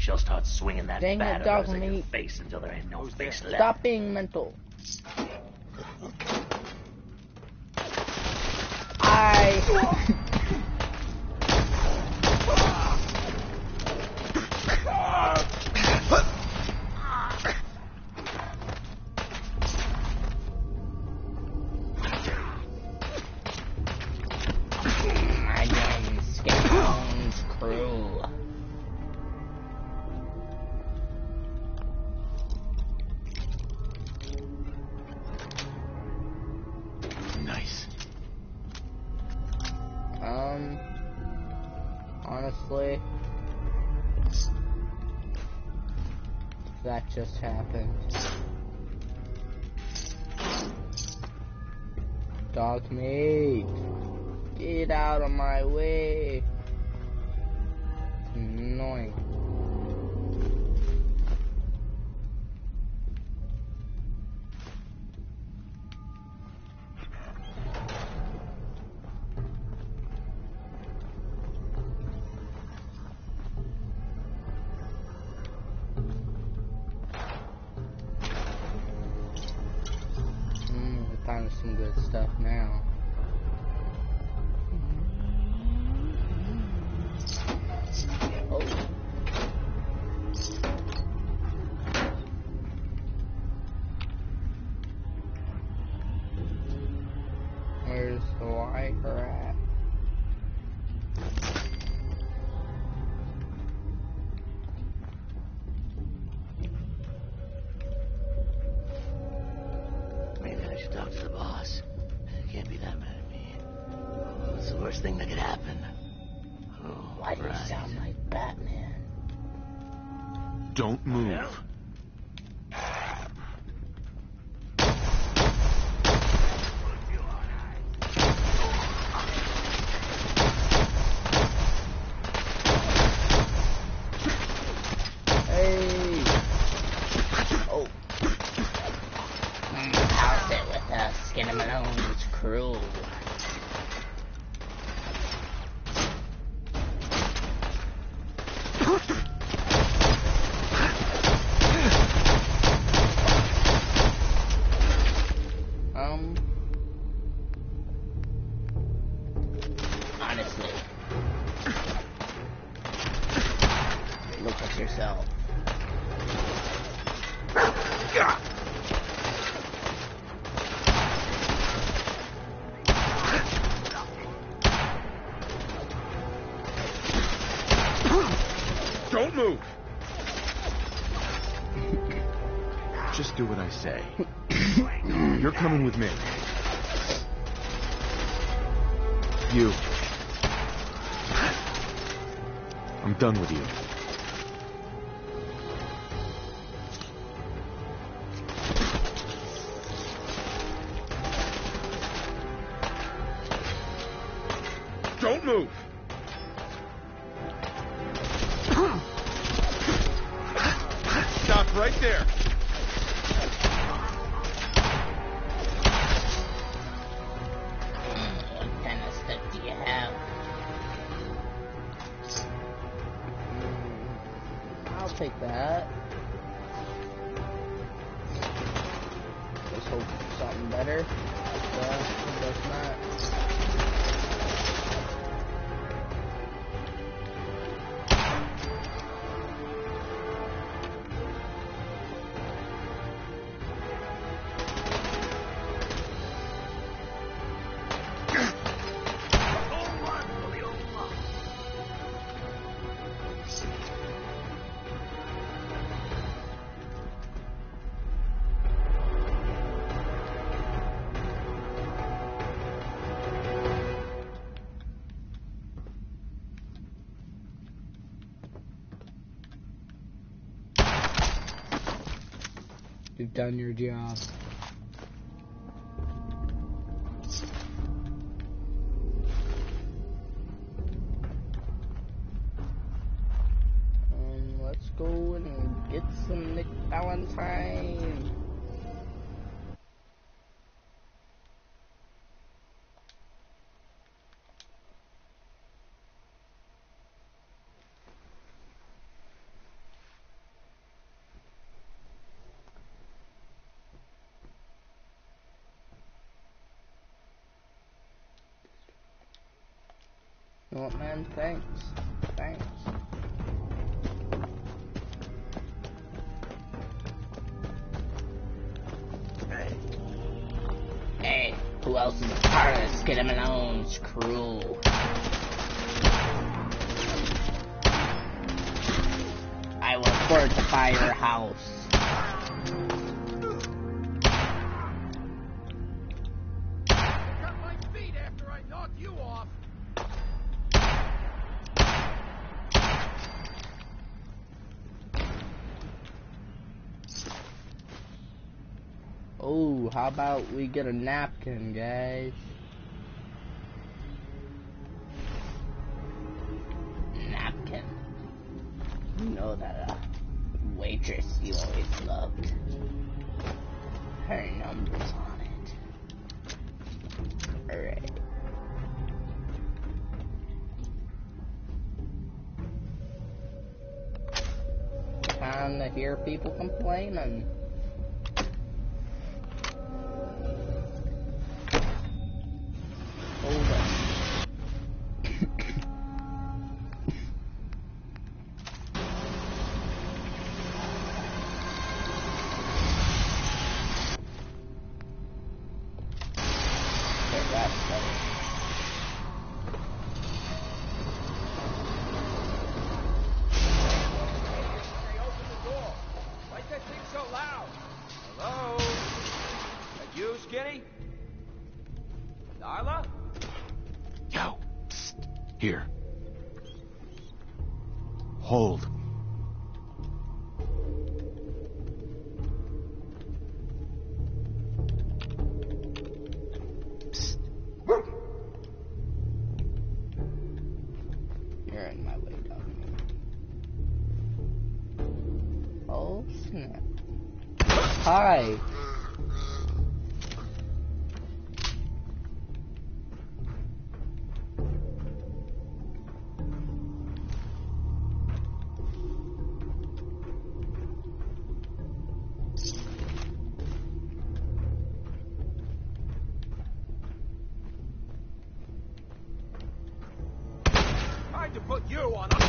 she'll start swinging that Dang bat it, at us dog in your meat. face until there ain't no face left. Stop being mental. My name's Skinbones Crew. Nice. Honestly, that just happened. Dog meat, get out of my way. It's annoying. Found some good stuff now. Oh. Where's the wire at? Maybe I should talk to the boss. Can't be that mad at me. What's the worst thing that could happen? Oh, Why do you sound like Batman? Don't move. Hey! Oh. How's it with us, Skinbones Crew? Honestly, look at yourself. Don't move! Just do what I say. You're coming with me. You. I'm done with you. Don't move! Stop right there! What kind of stuff do you have? I'll take that. Let's hope for something better. Yeah, that's not. You've done your job. Let's go and get some Nick Valentine. Oh man, thanks. Thanks. Hey, who else is a part of this? Get him alone's crew. I will fortify your house. Cut my feet after I knock you off. Oh, how about we get a napkin, guys? Napkin. You know that waitress you always loved. Her number's on it. Alright. Time to hear people complaining. Hold up. Okay, that's better. Hey, open the door. Why's that thing so loud? Hello? That you, Skinny? Darla? Yo, psst, here. Hold. Psst. You're in my way, dog. Oh, snap. Hi. Time to put you on a...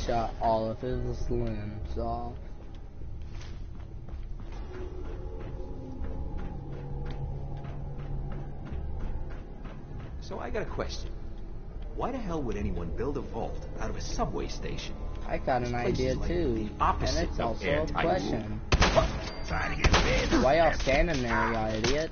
Shot all of his limbs off. So I got a question. Why the hell would anyone build a vault out of a subway station? I got an This place idea is like too, the opposite and it's of also a airtight. question. Trying to get big. Why y'all standing there, y'all idiot?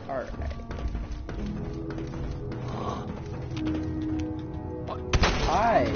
Alright. Hi.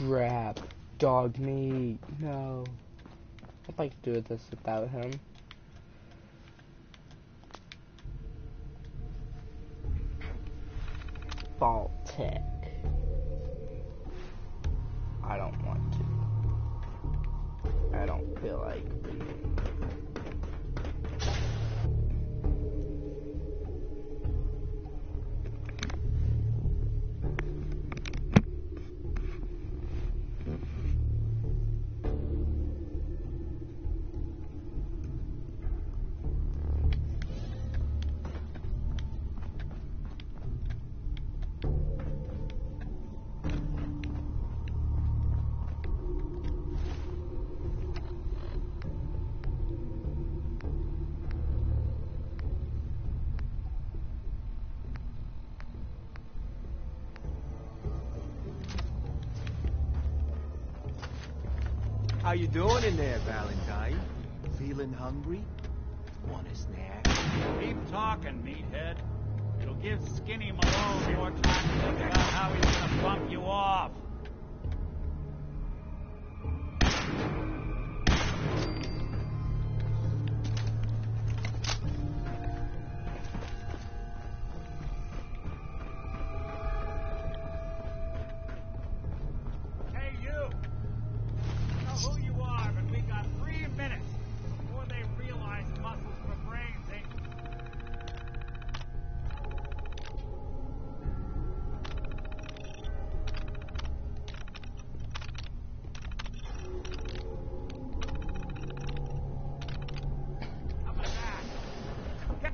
Crap. Dog meat. No. I'd like to do this without him. Baltic. I don't want to. I don't feel like reading. How you doing in there, Valentine? Feeling hungry? Want a snack? Keep talking, meathead. It'll give Skinny Malone more time to think about how he's gonna bump you off. Hey, you! I know who you are, but we got 3 minutes before they realize muscles for brains ain't... How about that? Get...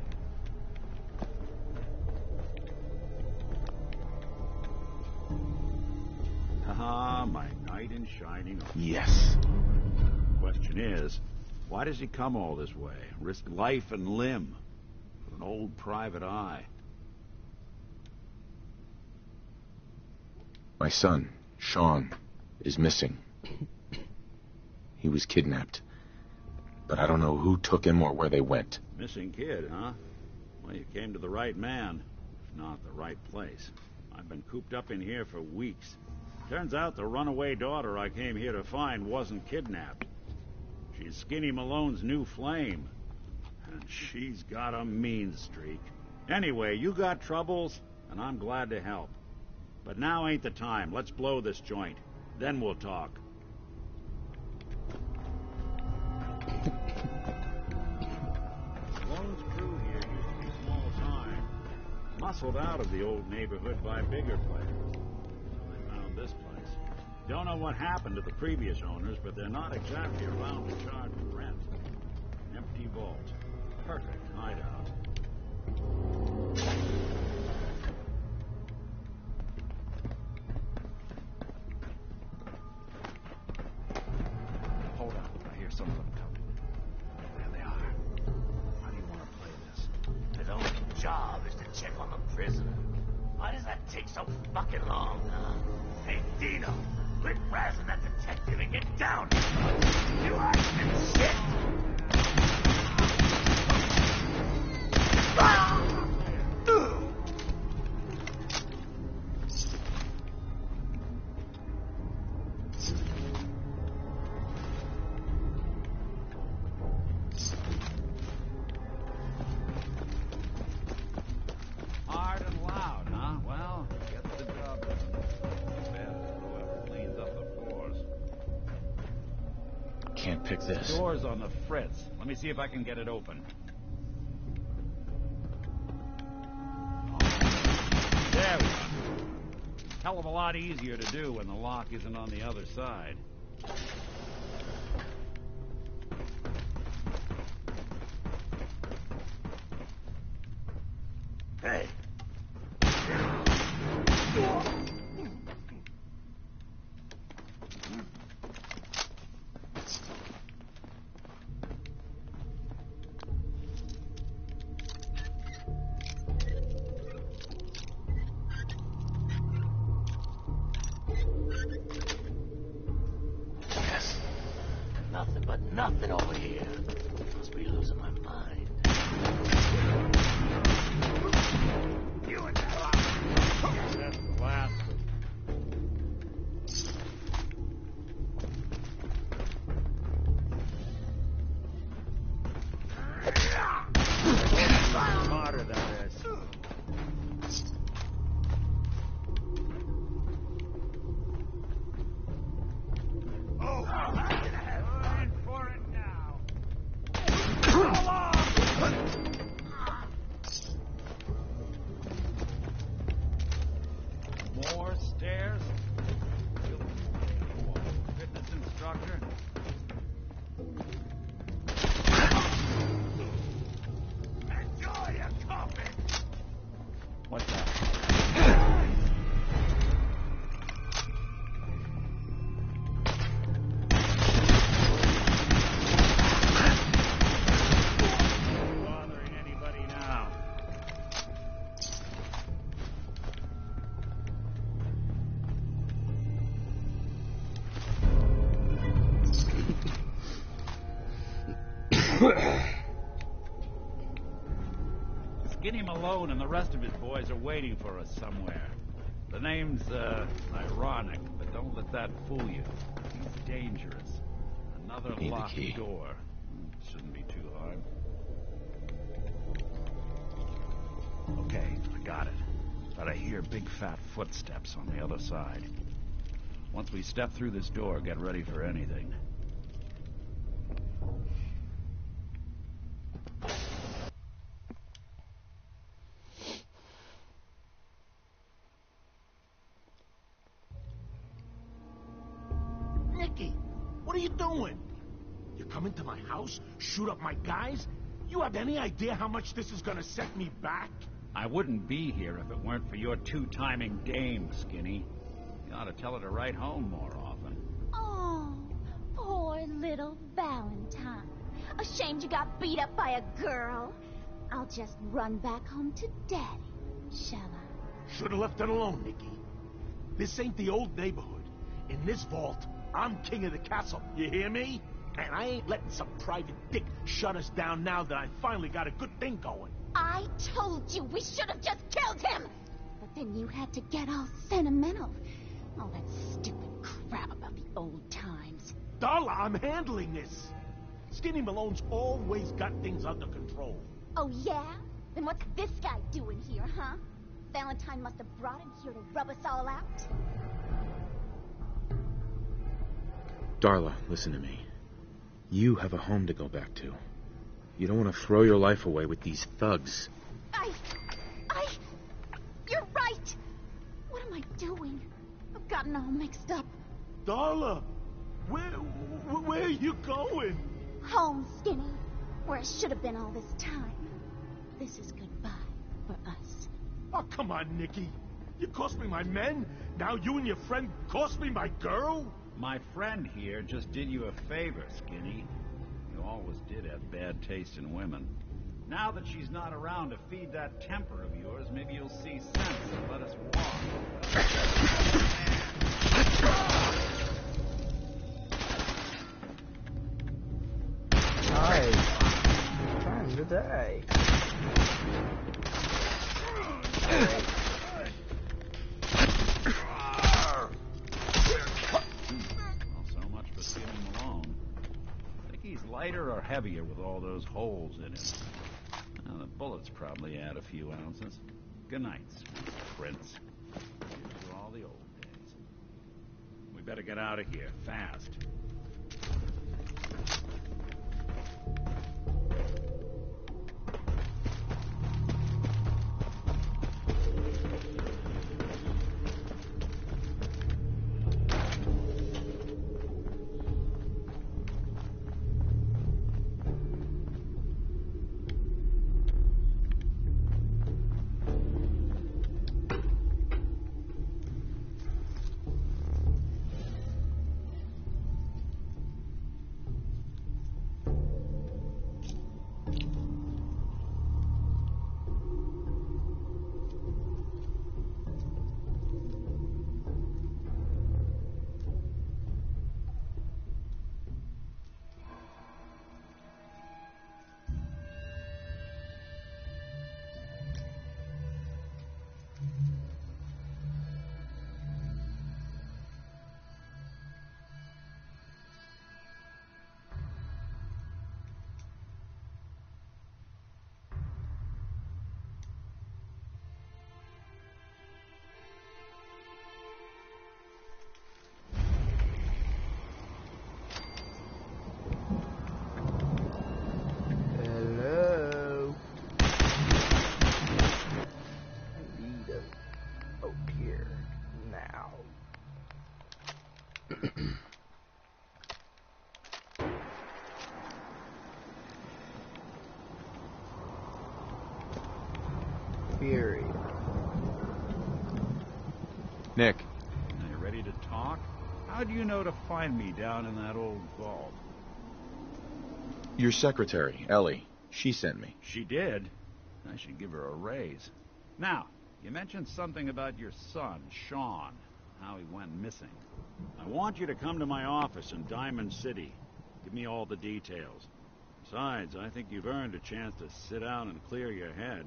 Ah, my knight in shining armor. Yes. Question is, why does he come all this way? Risk life and limb for an old private eye? My son, Sean, is missing. He was kidnapped. But I don't know who took him or where they went. Missing kid, huh? Well, you came to the right man, if not the right place. I've been cooped up in here for weeks. Turns out the runaway daughter I came here to find wasn't kidnapped. She's Skinny Malone's new flame. And she's got a mean streak. Anyway, you got troubles, and I'm glad to help. But now ain't the time. Let's blow this joint. Then we'll talk. Malone's crew here used to be small time. Muscled out of the old neighborhood by bigger players. So they found this place. Don't know what happened to the previous owners, but they're not exactly around to charge rent. Empty vault. Perfect hideout. Hold on. I hear some of them coming. There they are. How do you want to play this? His only job is to check on the prisoner. Why does that take so fucking long, huh? Hey, Dino, quit razzing that detective and get down here. You are shit. Ah! Hard and loud, huh? Well, gets the job done. Bad for whoever cleans up the floors. Can't pick this. Door's on the fritz. Let me see if I can get it open. There we go. Hell of a lot easier to do when the lock isn't on the other side. Hey. Yes. Nothing but nothing over here. Must be losing my mind. Skinny Malone and the rest of his boys are waiting for us somewhere. The name's, ironic, but don't let that fool you. He's dangerous. Another Need the locked key. door. Shouldn't be too hard. Okay, I got it. But I hear big fat footsteps on the other side. Once we step through this door, get ready for anything. Nicky, what are you doing? You come into my house, shoot up my guys? You have any idea how much this is gonna set me back? I wouldn't be here if it weren't for your two-timing dame, Skinny. You ought to tell her to write home more often. Oh, poor little Valentine. Ashamed you got beat up by a girl. I'll just run back home to Daddy, shall I? Should've left it alone, Nicky. This ain't the old neighborhood. In this vault, I'm king of the castle, you hear me? And I ain't letting some private dick shut us down now that I finally got a good thing going. I told you we should have just killed him! But then you had to get all sentimental. All that stupid crap about the old times. Darla, I'm handling this. Skinny Malone's always got things under control. Oh, yeah? Then what's this guy doing here, huh? Valentine must have brought him here to rub us all out. Darla, listen to me. You have a home to go back to. You don't want to throw your life away with these thugs. You're right! What am I doing? I've gotten all mixed up. Darla, where are you going? Home, Skinny. Where I should have been all this time. This is goodbye for us. Oh, come on, Nicky. You cost me my men, now you and your friend cost me my girl? My friend here just did you a favor, Skinny. You always did have bad taste in women. Now that she's not around to feed that temper of yours, maybe you'll see sense and let us walk. Nice. Time today. Lighter or heavier with all those holes in it? Well, the bullets probably add a few ounces. Good night, sweet prince. Here's to all the old days. We better get out of here, fast. Fury. Nick. Are you ready to talk? How do you know to find me down in that old vault? Your secretary, Ellie. She sent me. She did? I should give her a raise. Now, you mentioned something about your son, Sean, how he went missing. I want you to come to my office in Diamond City. Give me all the details. Besides, I think you've earned a chance to sit down and clear your head.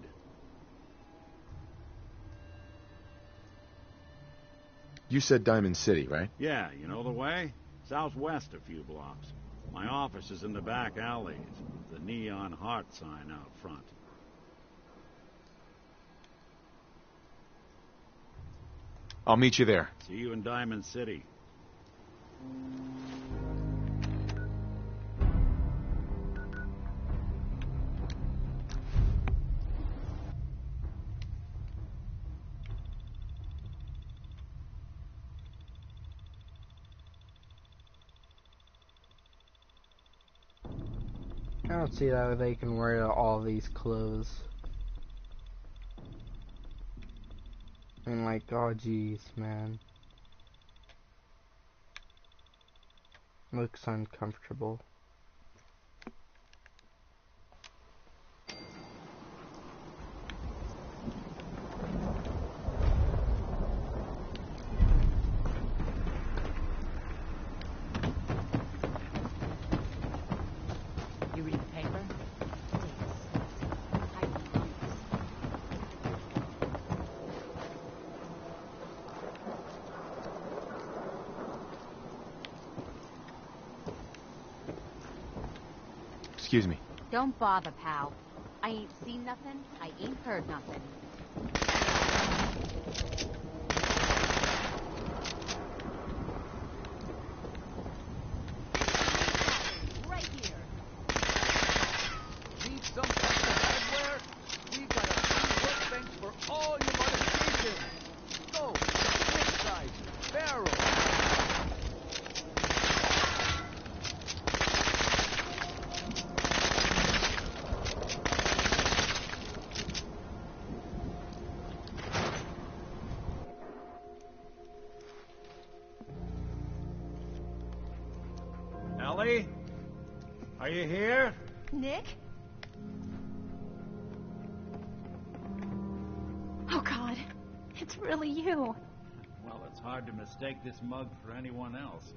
You said Diamond City, right? Yeah, you know the way? Southwest a few blocks. My office is in the back alleys. The neon heart sign out front. I'll meet you there. See you in Diamond City. I don't see how they can wear all these clothes. I mean, like, oh jeez, man. Looks uncomfortable. You read the paper? Excuse me. Don't bother, pal. I ain't seen nothing. I ain't heard nothing. Right here. Need some type of hardware? We got a free workbench for all your modifications. Go, big size, barrel. Ellie? Are you here? Nick? Oh, God. It's really you. Well, it's hard to mistake this mug for anyone else.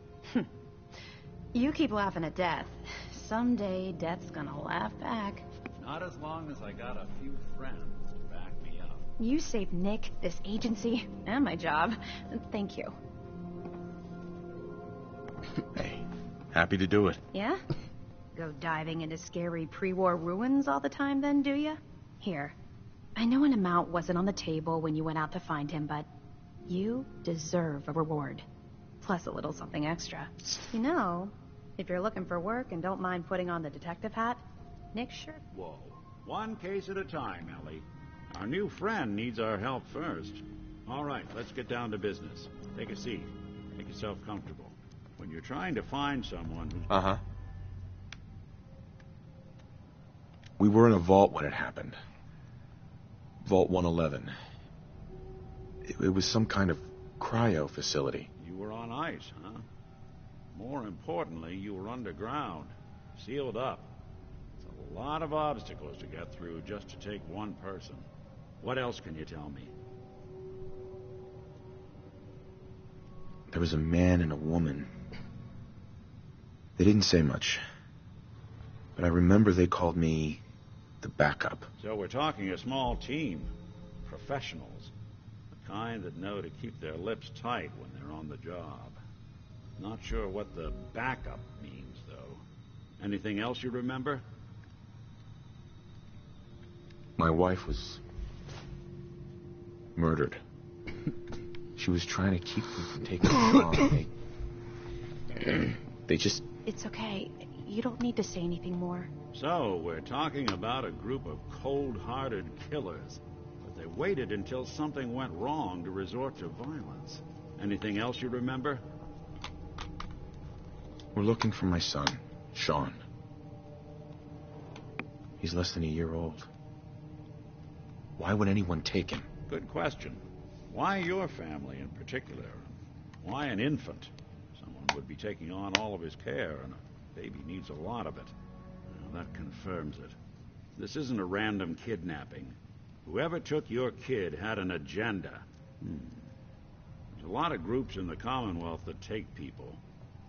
You keep laughing at death. Someday, death's gonna laugh back. Not as long as I got a few friends to back me up. You saved Nick, this agency, and my job. Thank you. Hey, happy to do it. Yeah? Go diving into scary pre-war ruins all the time then, do ya? Here. I know an amount wasn't on the table when you went out to find him, but you deserve a reward. Plus a little something extra. You know, if you're looking for work and don't mind putting on the detective hat, Nick sure... Whoa. One case at a time, Ellie. Our new friend needs our help first. All right, let's get down to business. Take a seat. Make yourself comfortable. When you're trying to find someone who's... Uh-huh. We were in a vault when it happened. Vault 111. It was some kind of cryo facility. You were on ice, huh? More importantly, you were underground. Sealed up. It's a lot of obstacles to get through just to take one person. What else can you tell me? There was a man and a woman. They didn't say much. But I remember they called me the backup. So we're talking a small team. Professionals. The kind that know to keep their lips tight when they're on the job. Not sure what the backup means, though. Anything else you remember? My wife was murdered. She was trying to keep them from taking Sean. They just... It's okay. You don't need to say anything more. So, we're talking about a group of cold-hearted killers. But they waited until something went wrong to resort to violence. Anything else you remember? We're looking for my son, Sean. He's less than a year old. Why would anyone take him? Good question. Why your family in particular? Why an infant? Someone would be taking on all of his care, and a baby needs a lot of it. Well, that confirms it. This isn't a random kidnapping. Whoever took your kid had an agenda. There's a lot of groups in the Commonwealth that take people.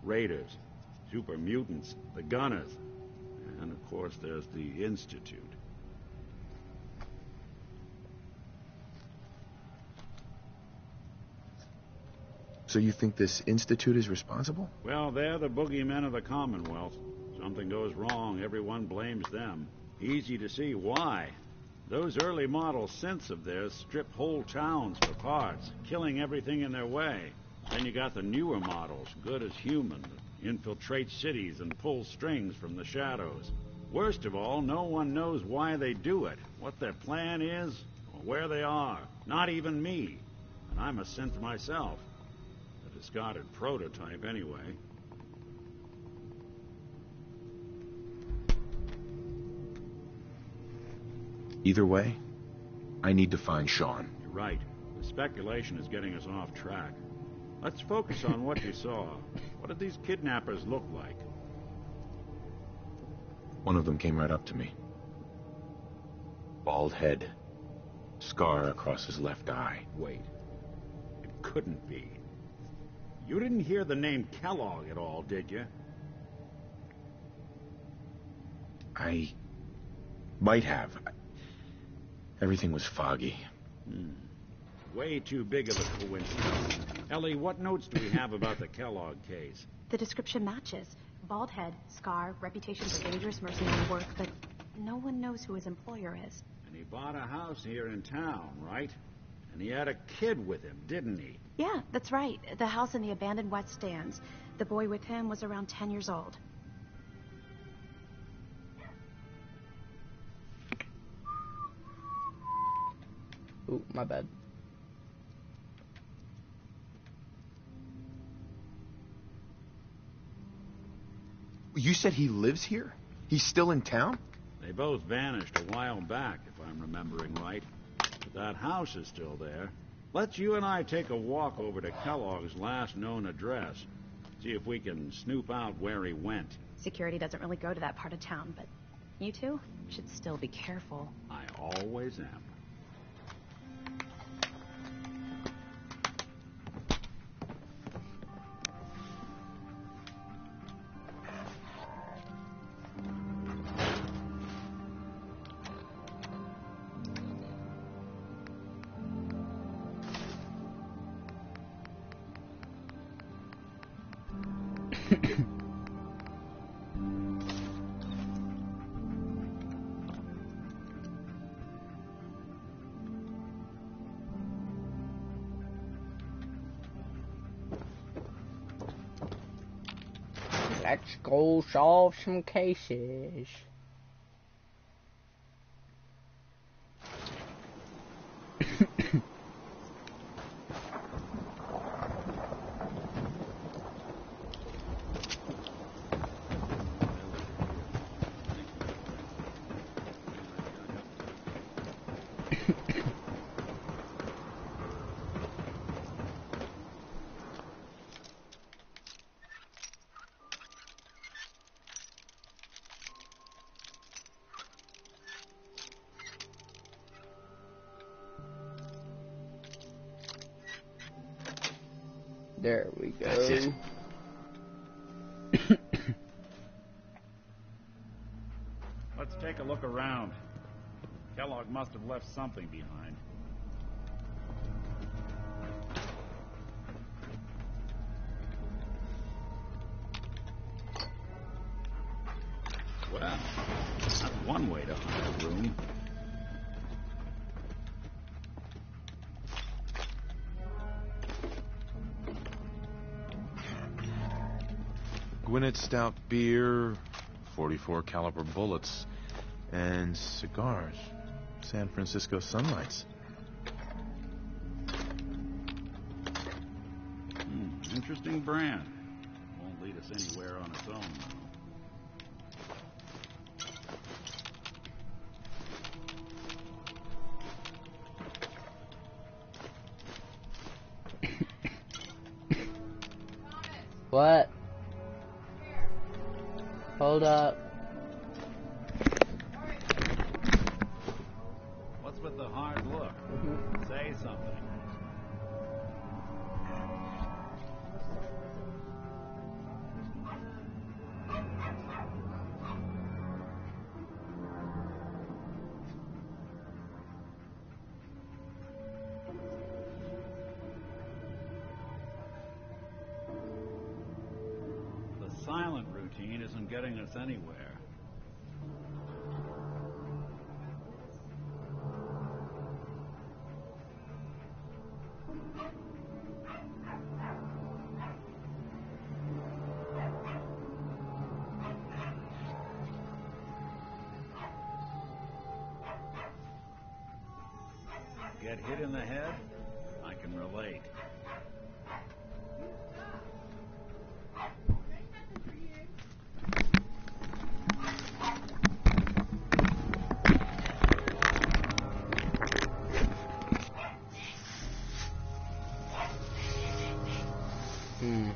Raiders, super mutants, the Gunners, and of course there's the Institute. So you think this institute is responsible? Well, they're the boogeymen of the Commonwealth. Something goes wrong, everyone blames them. Easy to see why. Those early model synths of theirs strip whole towns for parts, killing everything in their way. Then you got the newer models, good as human, that infiltrate cities and pull strings from the shadows. Worst of all, no one knows why they do it, what their plan is, or where they are. Not even me. And I'm a synth myself. A discarded prototype, anyway. Either way, I need to find Sean. You're right. The speculation is getting us off track. Let's focus on what you saw. What did these kidnappers look like? One of them came right up to me. Bald head. Scar across his left eye. Wait. It couldn't be. You didn't hear the name Kellogg at all, did you? I might have. Everything was foggy. Way too big of a coincidence. Ellie, what notes do we have about the Kellogg case? The description matches. Bald head, scar, reputation for dangerous mercenary work, but no one knows who his employer is. And he bought a house here in town, right? And he had a kid with him, didn't he? Yeah, that's right. The house in the abandoned West Stands. The boy with him was around 10 years old. Ooh, my bad. You said he lives here? He's still in town? They both vanished a while back, if I'm remembering right. But that house is still there. Let's you and I take a walk over to Kellogg's last known address. See if we can snoop out where he went. Security doesn't really go to that part of town, but you two should still be careful. I always am. Let's go solve some cases. There we go. That's it. Let's take a look around. Kellogg must have left something behind. Well, that's one way to hide a room. Gwinnett Stout beer, 44 caliber bullets, and cigars. San Francisco Sunlights. Interesting brand. Won't lead us anywhere on its own, though. What? Hold up. What's with the hard look? Say something. routine isn't getting us anywhere. Get hit in the head? I can relate.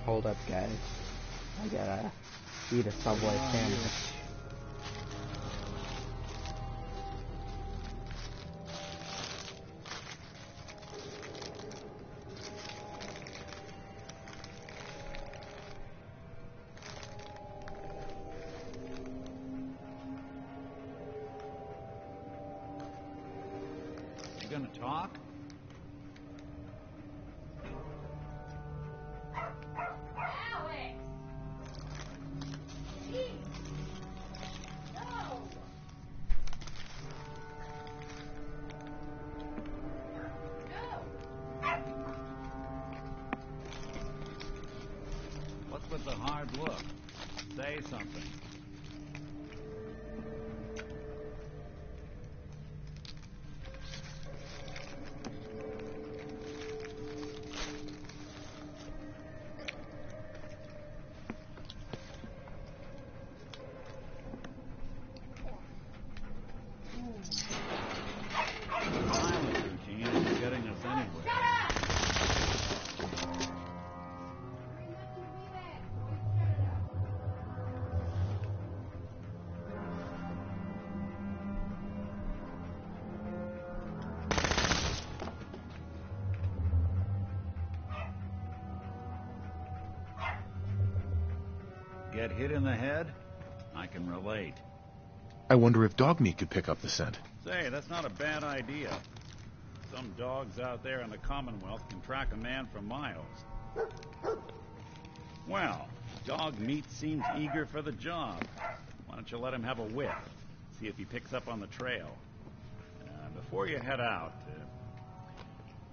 Hold up, guys. I gotta eat a Subway sandwich. You gonna talk? What's with the hard look? Say something. Violence routine isn't getting us anywhere. Get hit in the head? I can relate. I wonder if dog meat could pick up the scent. Say, that's not a bad idea. Some dogs out there in the Commonwealth can track a man for miles. Well, dog meat seems eager for the job. Why don't you let him have a whiff? See if he picks up on the trail. Before you head out,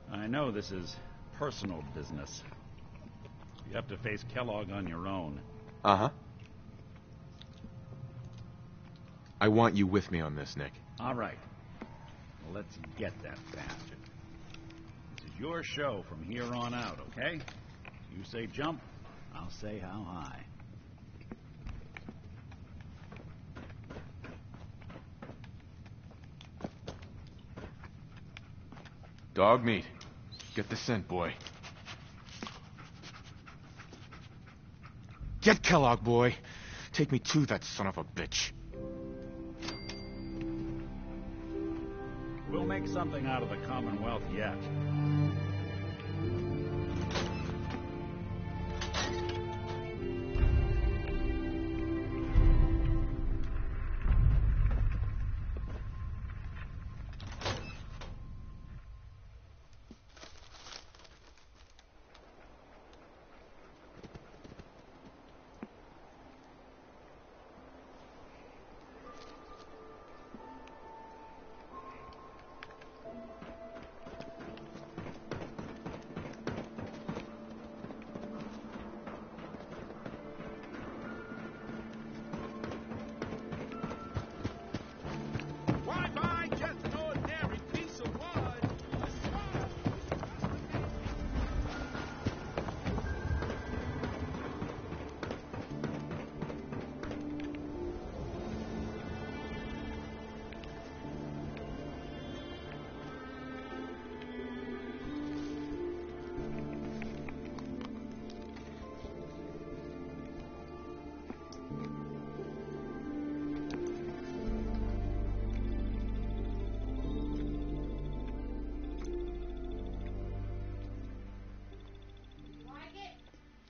I know this is personal business. You have to face Kellogg on your own. Uh-huh. I want you with me on this, Nick. All right. Well, let's get that bastard. This is your show from here on out, okay? You say jump, I'll say how high. Dog meat. Get the scent, boy. Get Kellogg, boy. Take me to that son of a bitch. We'll make something out of the Commonwealth yet. Why buy just an ordinary piece of wood?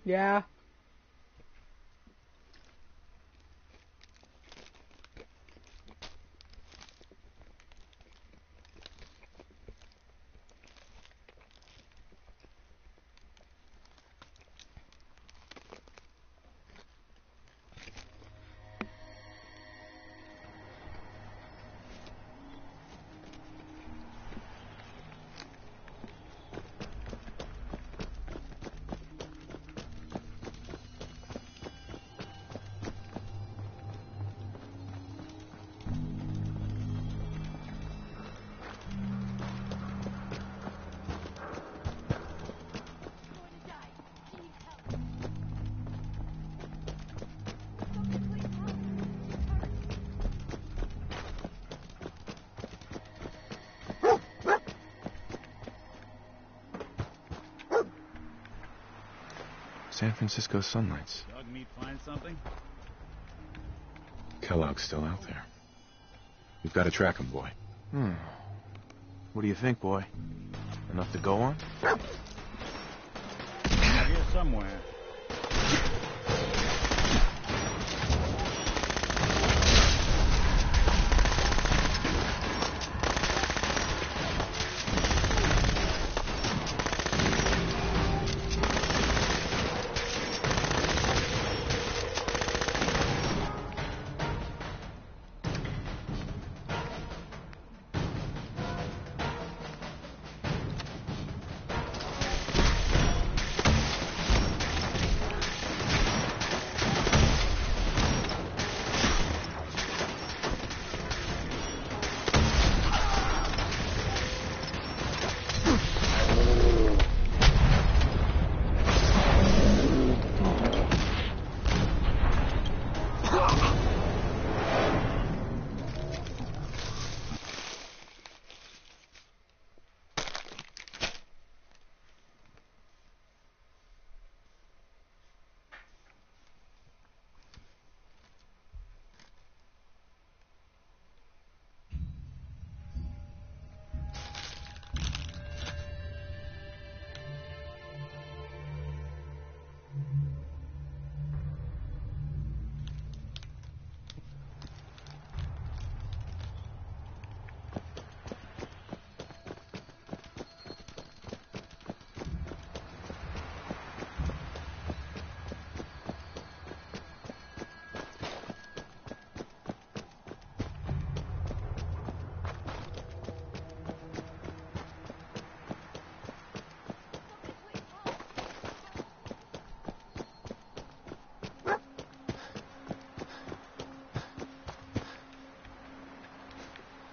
Yeah. San Francisco Sunlights. Dog meat find something? Kellogg's still out there. We've got to track him, boy. What do you think, boy? Enough to go on? Out here somewhere.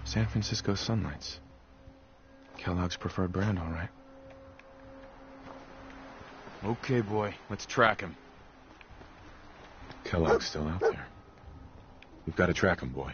San Francisco Sunlights. Kellogg's preferred brand, all right. Okay, boy. Let's track him. Kellogg's still out there. We've got to track him, boy.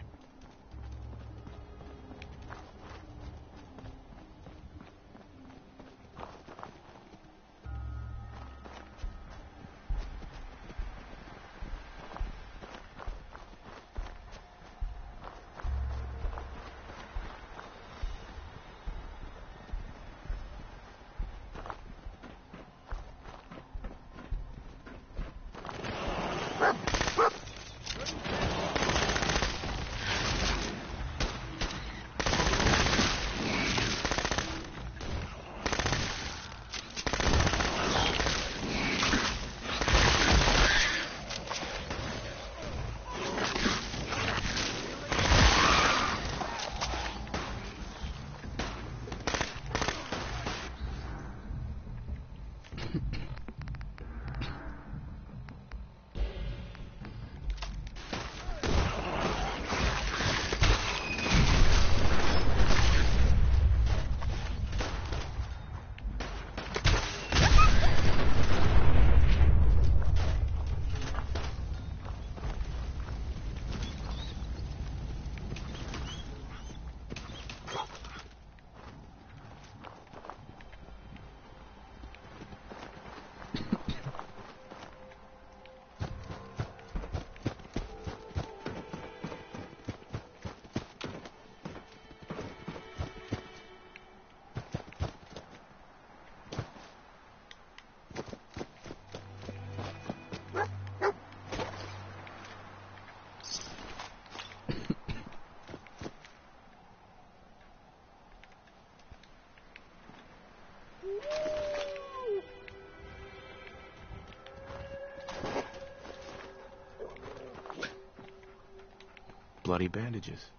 Bloody bandages.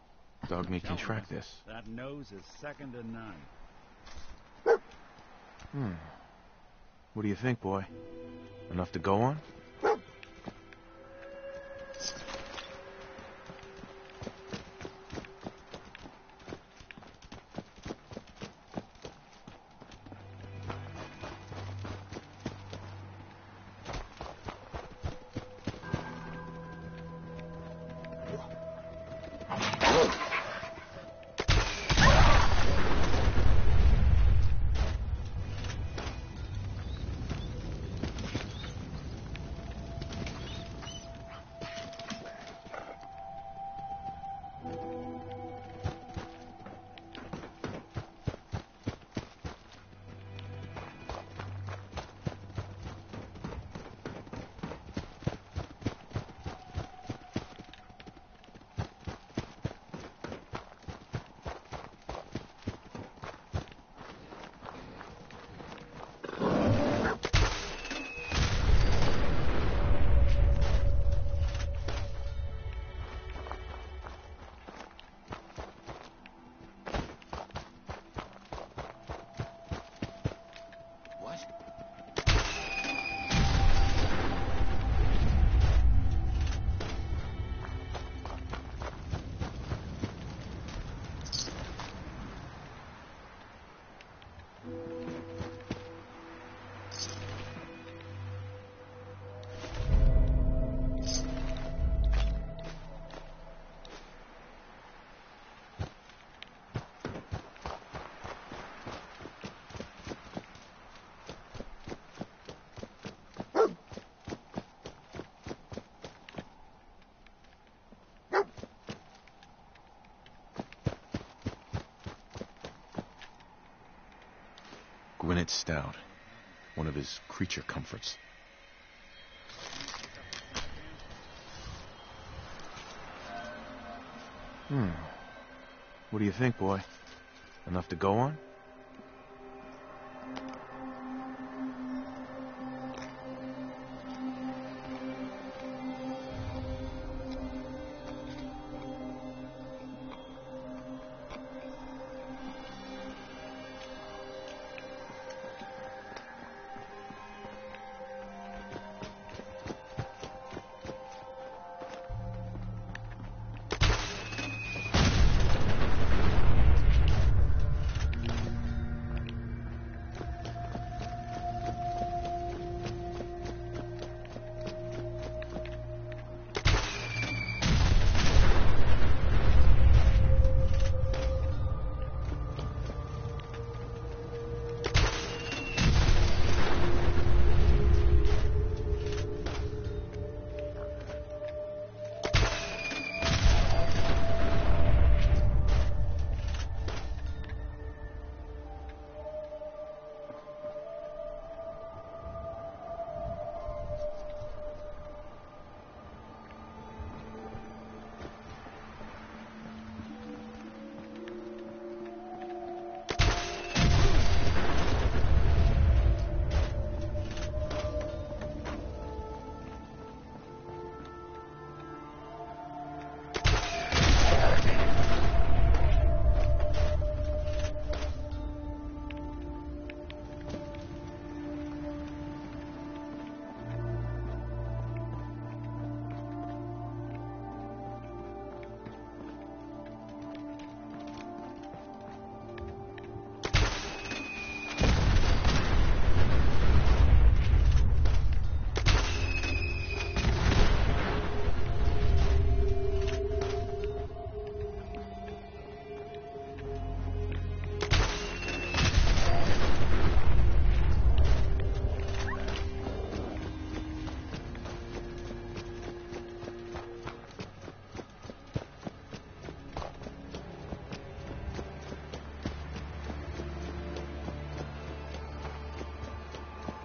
Dog meat can track this. That nose is second to none. What do you think, boy? Enough to go on? Gwyneth Stout. One of his creature comforts. What do you think, boy? Enough to go on?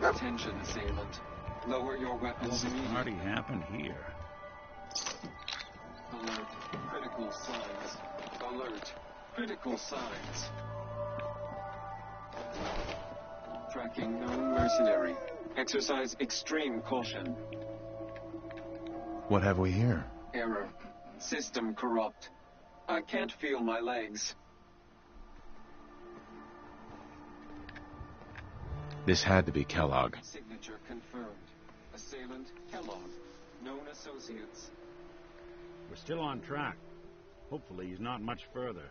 Attention, assailant. Lower your weapons What immediately. party happened here? Alert. Critical signs. Alert. Critical signs. Tracking known mercenary. Exercise extreme caution. What have we here? Error. System corrupt. I can't feel my legs. This had to be Kellogg. Signature confirmed. Assailant Kellogg. Known associates. We're still on track. Hopefully he's not much further.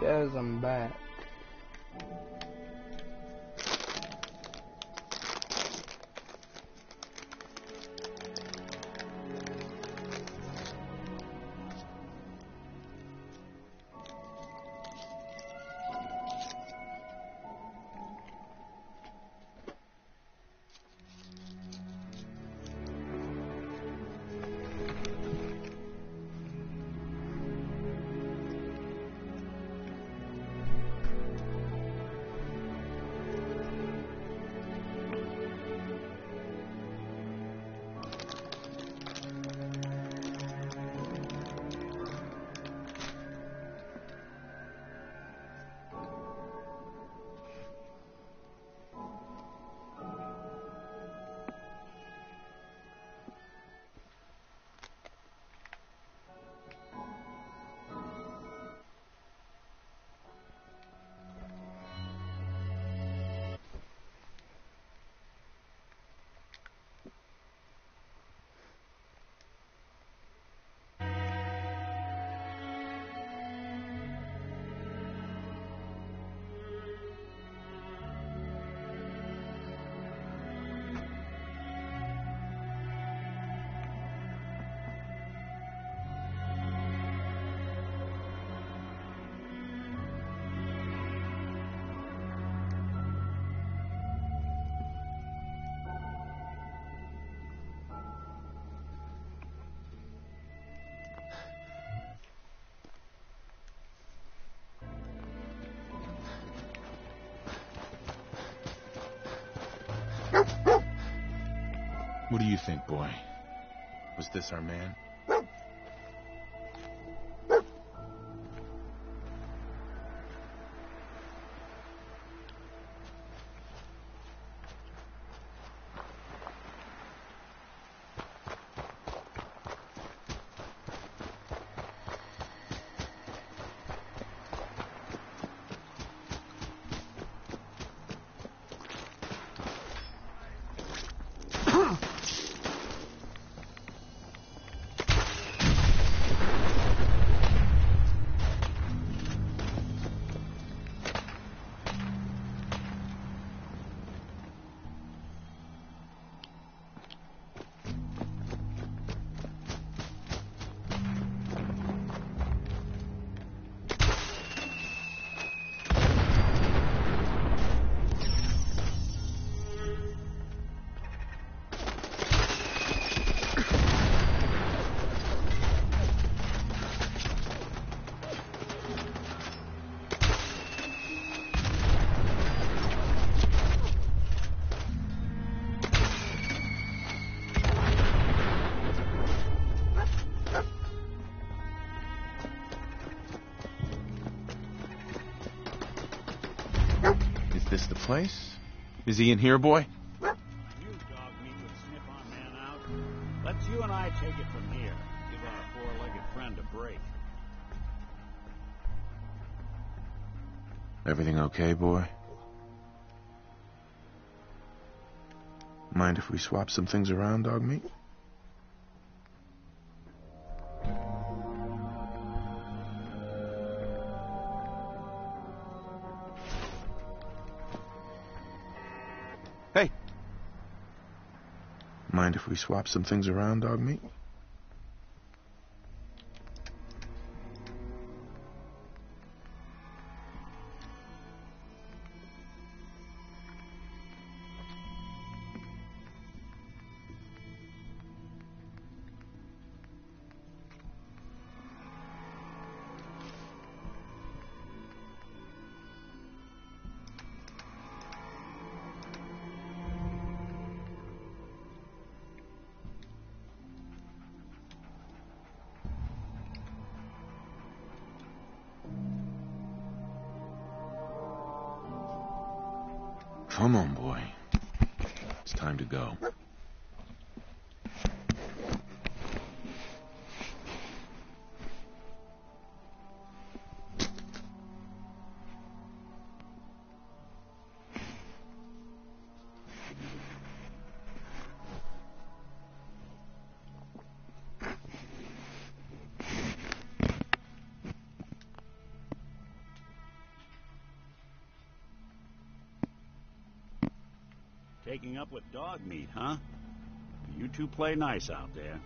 Guys, I'm back. What do you think, boy? Was this our man? This the place? Is he in here, boy? You dog meat would sniff our man out. Let's you and I take it from here. Give our four-legged friend a break. Everything okay, boy? Mind if we swap some things around, dog meat? Hey! Mind if we swap some things around, dog meat? Come on, boy. It's time to go. taking up with dog meat, huh? You two play nice out there.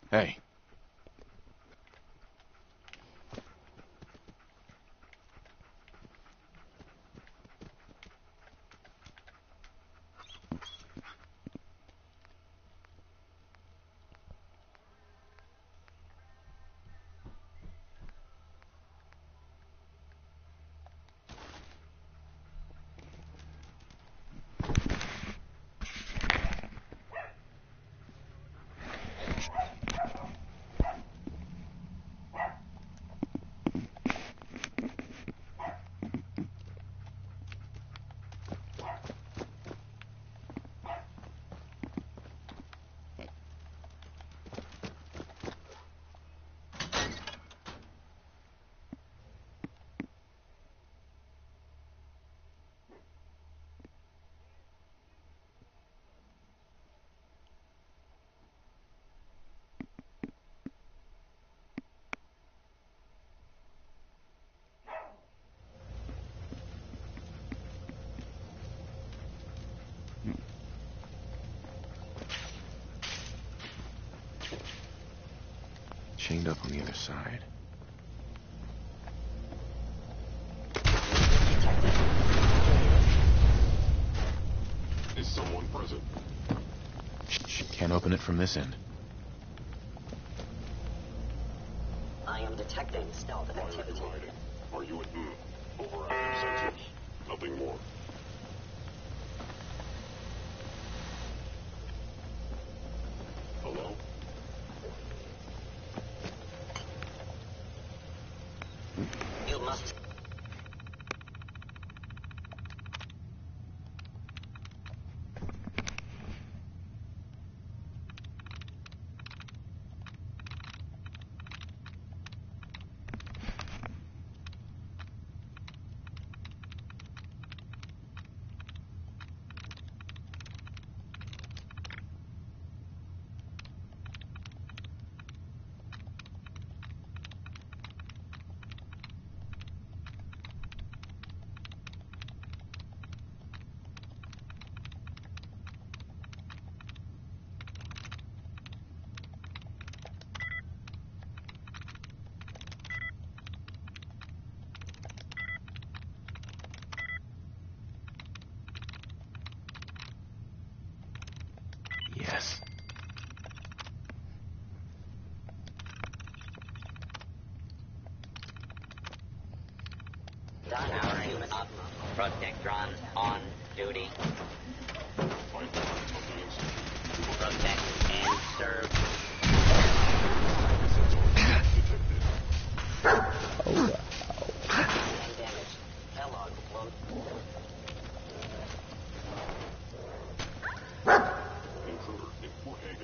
Hey. Chained up on the other side. Is someone present? Can't open it from this end. I am detecting stealth activity. Are you at overactive sensors? Nothing more. Hello? You must... Yes. Powering up. Protectron on duty. Protect and serve. Oh, wow. Damage. Kellogg will... Intruder imported.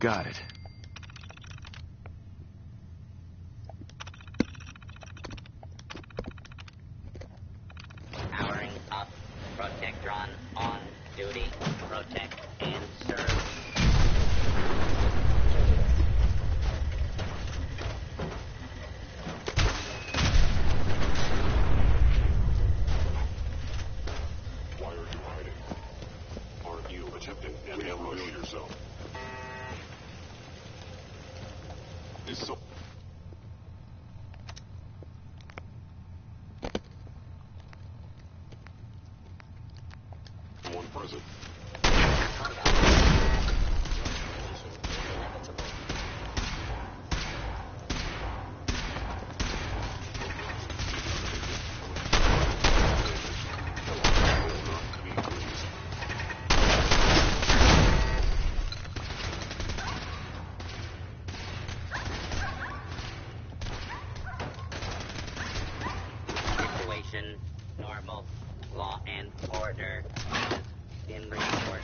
Got it. Powering up. Protectron on duty. Protect and serve. Why are you hiding? Aren't you attempting an ambush yourself? Is so... One present. Situation normal. Law and order is in report.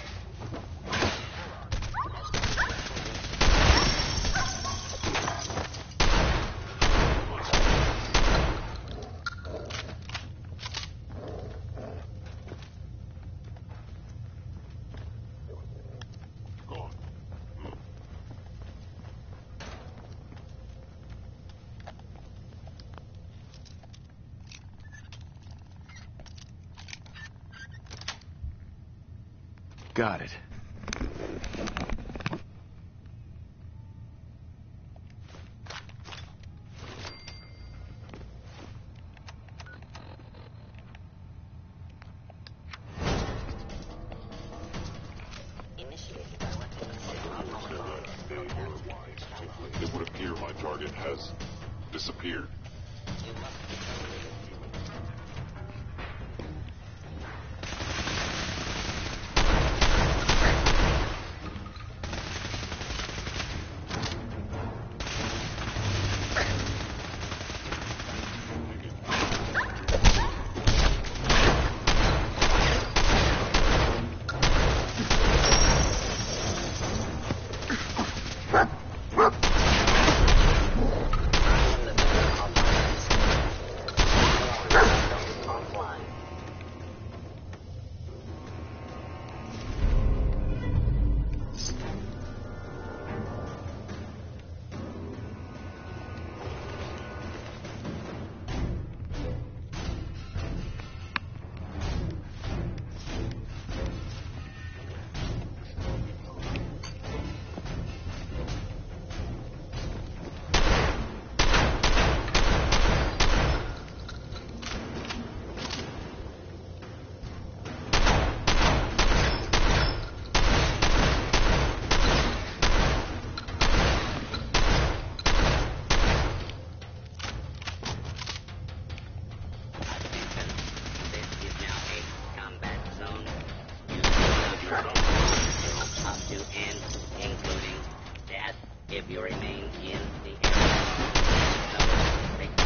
Gone. Got it. Initiated by weapon. It would appear my target has disappeared. You must be terminated. If you remain in the area, make the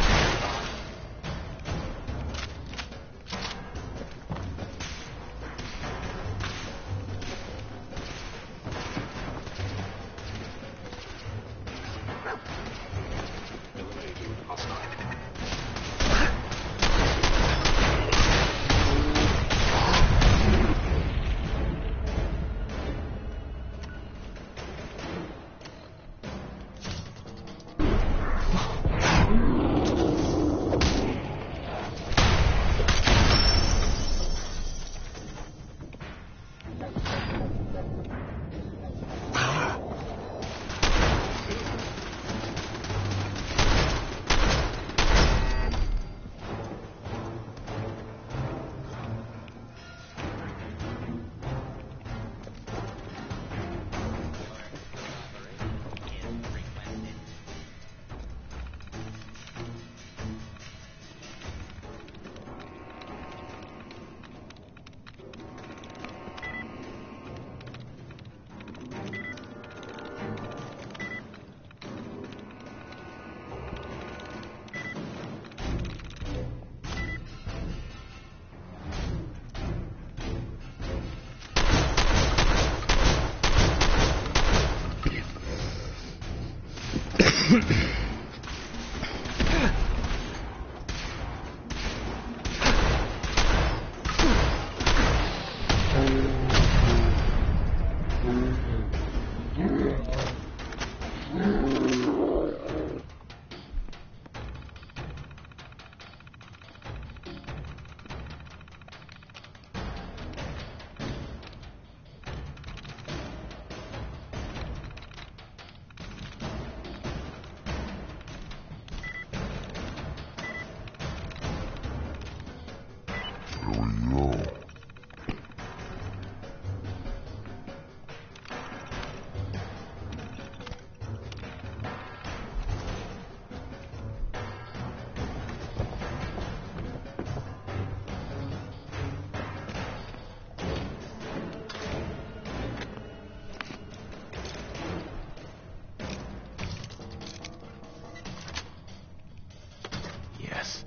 Yes.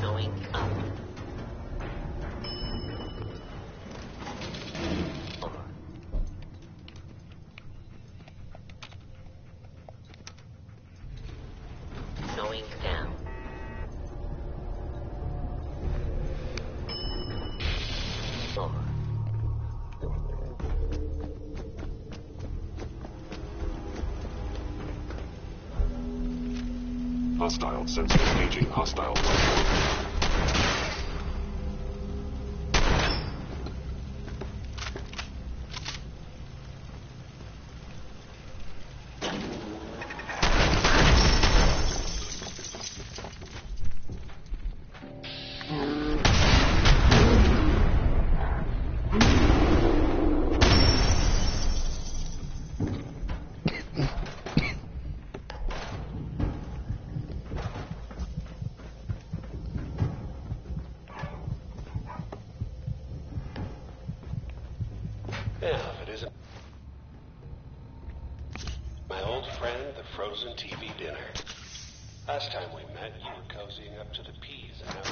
Going up. Going down. Over. Hostile sensors engaging hostile platform. Yeah, if it isn't my old friend, the frozen TV dinner. Last time we met, you were cozying up to the peas, and now we're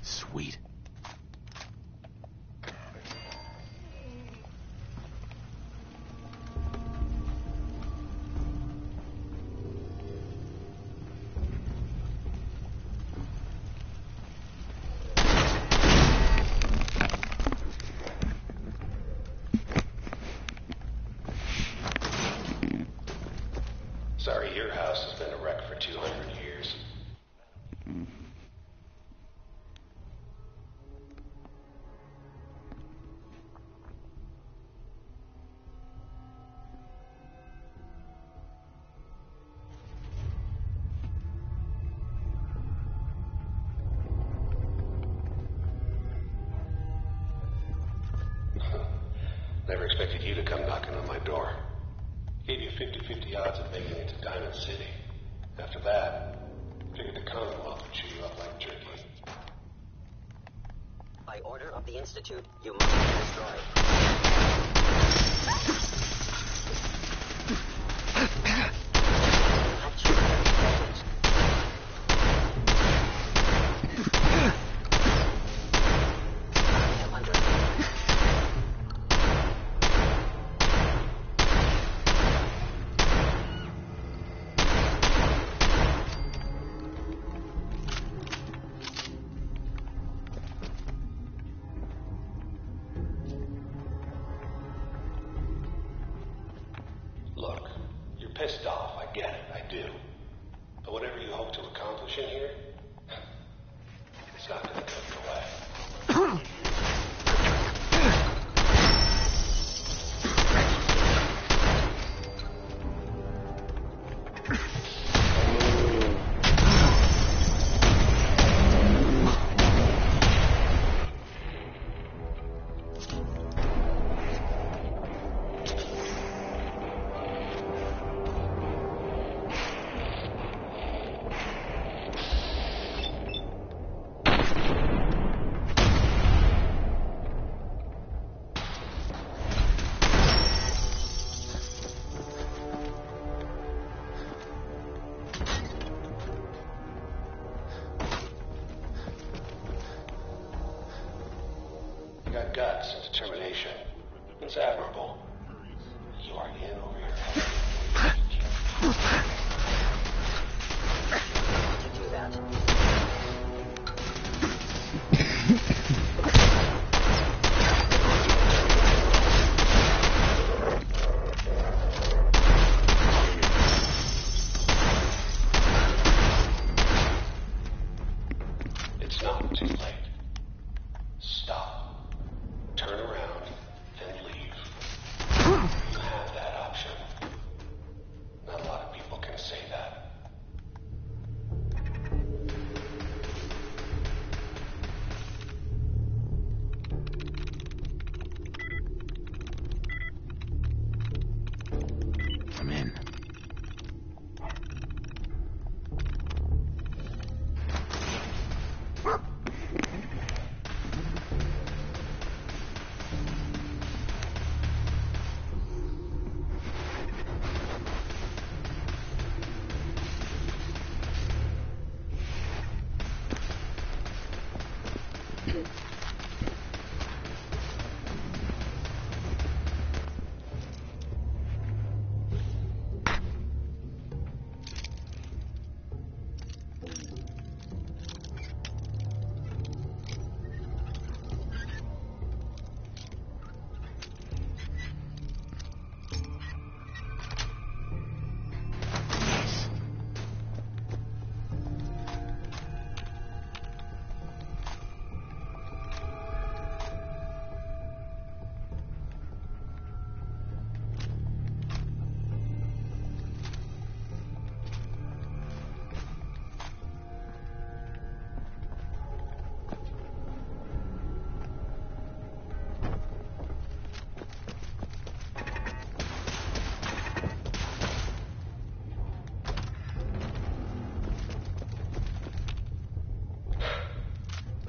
Sweet. sorry your house has been a wreck for 200 years. Never expected you to come knocking on my door. Gave you 50-50 odds of making it to Diamond City. After that, figured the Commonwealth would chew you up like jerky. By order of the Institute, you must be destroyed. pissed off, I get it, I do. But whatever you hope to accomplish in here, it's not gonna go your way. You got guts and determination. It's admirable. You are in over your head. To do that. It's not too late. Stop. Turn around and leave. You have that option. Not a lot of people can say that. I'm in.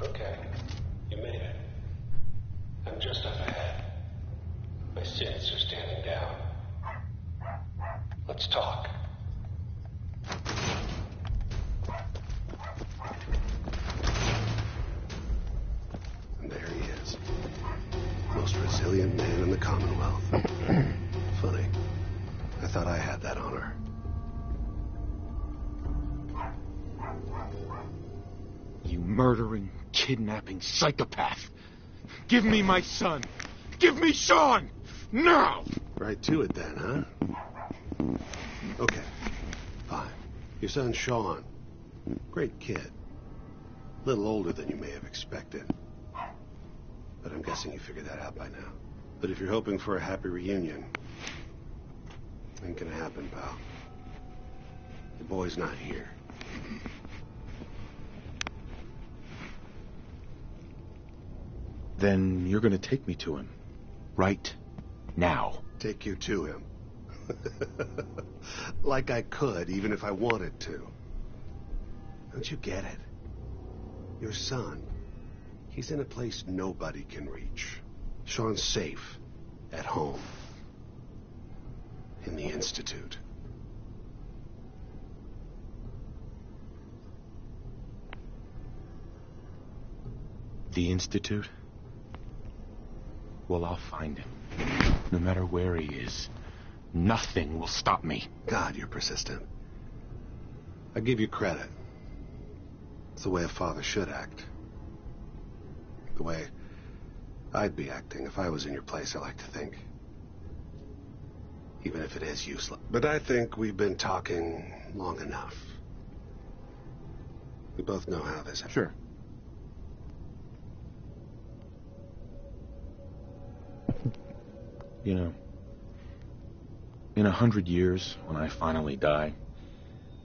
Okay. You made it. I'm just up ahead. My sins are standing down. Let's talk. And there he is. Most resilient man in the Commonwealth. Funny. I thought I had that honor. You murdering, kidnapping psychopath. Give me my son. Give me Sean. Now. Right to it then, huh? Okay. Fine. Your son Sean. Great kid. Little older than you may have expected. But I'm guessing you figured that out by now. But if you're hoping for a happy reunion, ain't gonna happen, pal. The boy's not here. Then you're gonna take me to him. Right now. Take you to him. Like I could, even if I wanted to. Don't you get it? Your son, he's in a place nobody can reach. Sean's safe. At home. In the Institute. The Institute? Well, I'll find him. No matter where he is. Nothing will stop me. God, you're persistent. I give you credit. It's the way a father should act. The way I'd be acting if I was in your place, I like to think. even if it is useless. But I think we've been talking long enough. We both know how this... Sure. You know, in 100 years, when I finally die,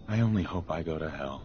I only hope I go to hell.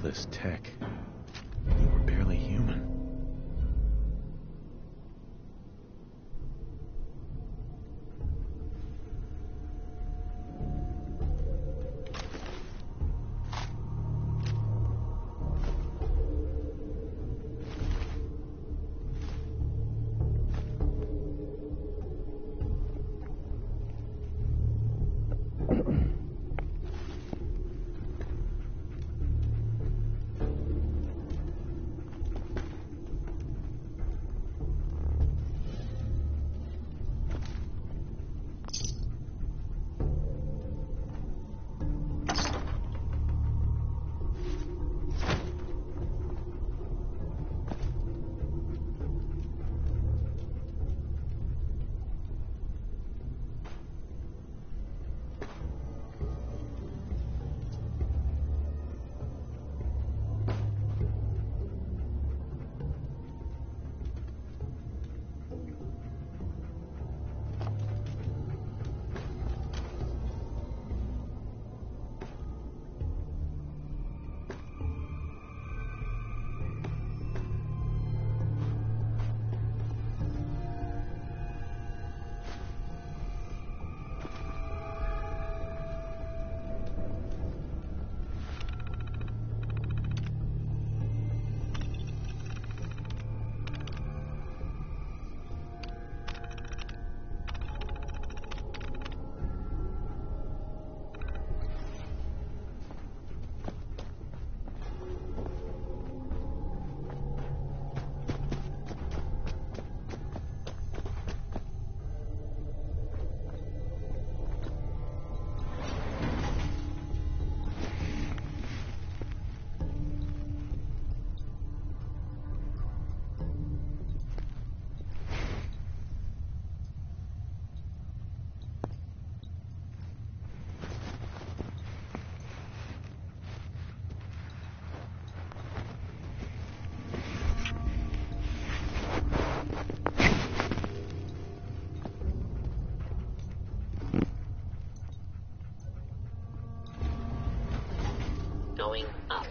This tech. We're barely human. Going up.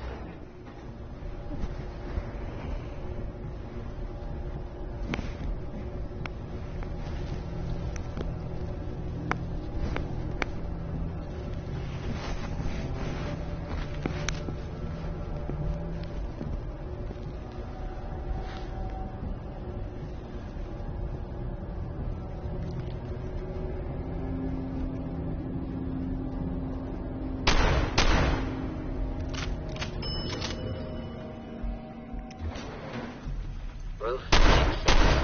Roof access.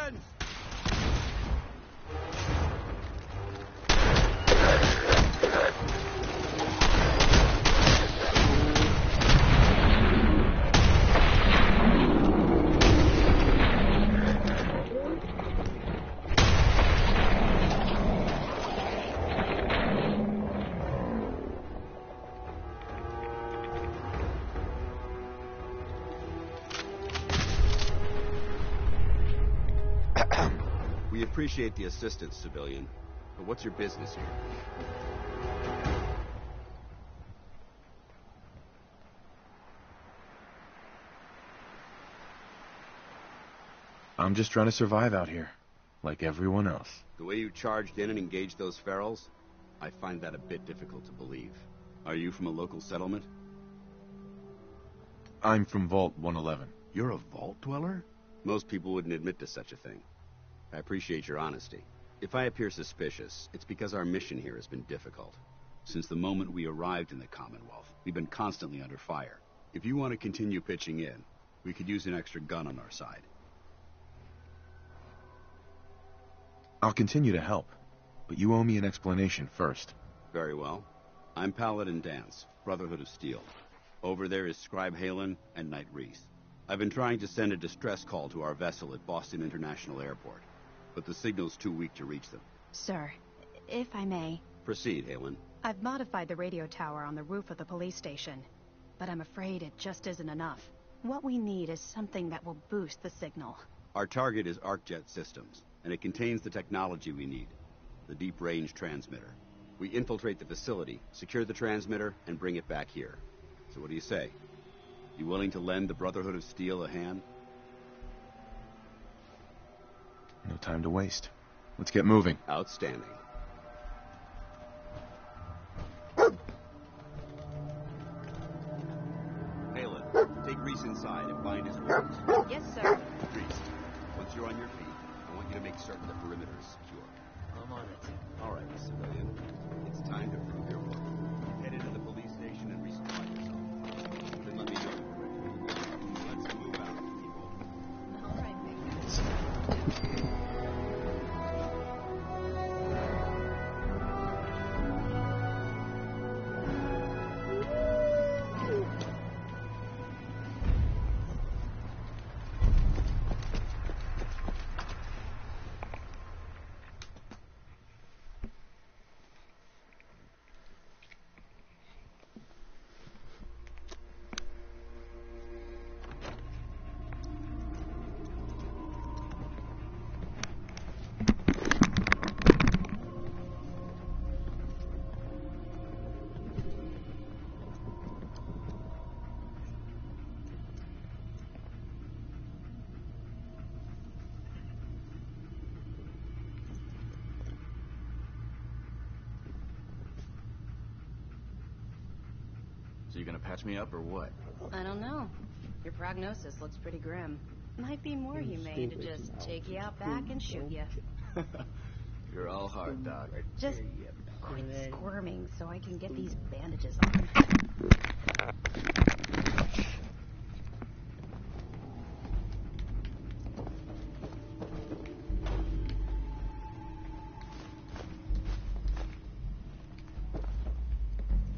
hands! We appreciate the assistance, civilian. But what's your business here? I'm just trying to survive out here, like everyone else. The way you charged in and engaged those ferals, I find that a bit difficult to believe. Are you from a local settlement? I'm from Vault 111. You're a vault dweller? Most people wouldn't admit to such a thing. I appreciate your honesty. If I appear suspicious, it's because our mission here has been difficult. Since the moment we arrived in the Commonwealth, we've been constantly under fire. If you want to continue pitching in, we could use an extra gun on our side. I'll continue to help, but you owe me an explanation first. Very well. I'm Paladin Danse, Brotherhood of Steel. Over there is Scribe Halen and Knight Reese. I've been trying to send a distress call to our vessel at Boston International Airport, but the signal's too weak to reach them. Sir, if I may. Proceed, Halen. I've modified the radio tower on the roof of the police station, but I'm afraid it just isn't enough. What we need is something that will boost the signal. Our target is ArcJet Systems, and it contains the technology we need, the deep-range transmitter. We infiltrate the facility, secure the transmitter, and bring it back here. So what do you say? You willing to lend the Brotherhood of Steel a hand? No time to waste. Let's get moving. Outstanding. Halen, take Reese inside and find his wounds. Yes, sir. Reese, once you're on your feet, I want you to make certain the perimeter is secure. I'm on it. All right, civilian. It's time to prove your worth. Head into the police station and resupply yourself. Then let me know when we're ready to move. Let's move out, people. All right, big guy. So you gonna patch me up or what? I don't know. Your prognosis looks pretty grim. Might be more humane to just take you out back and shoot you. You're all hard, Doc. Just quit squirming so I can get these bandages on.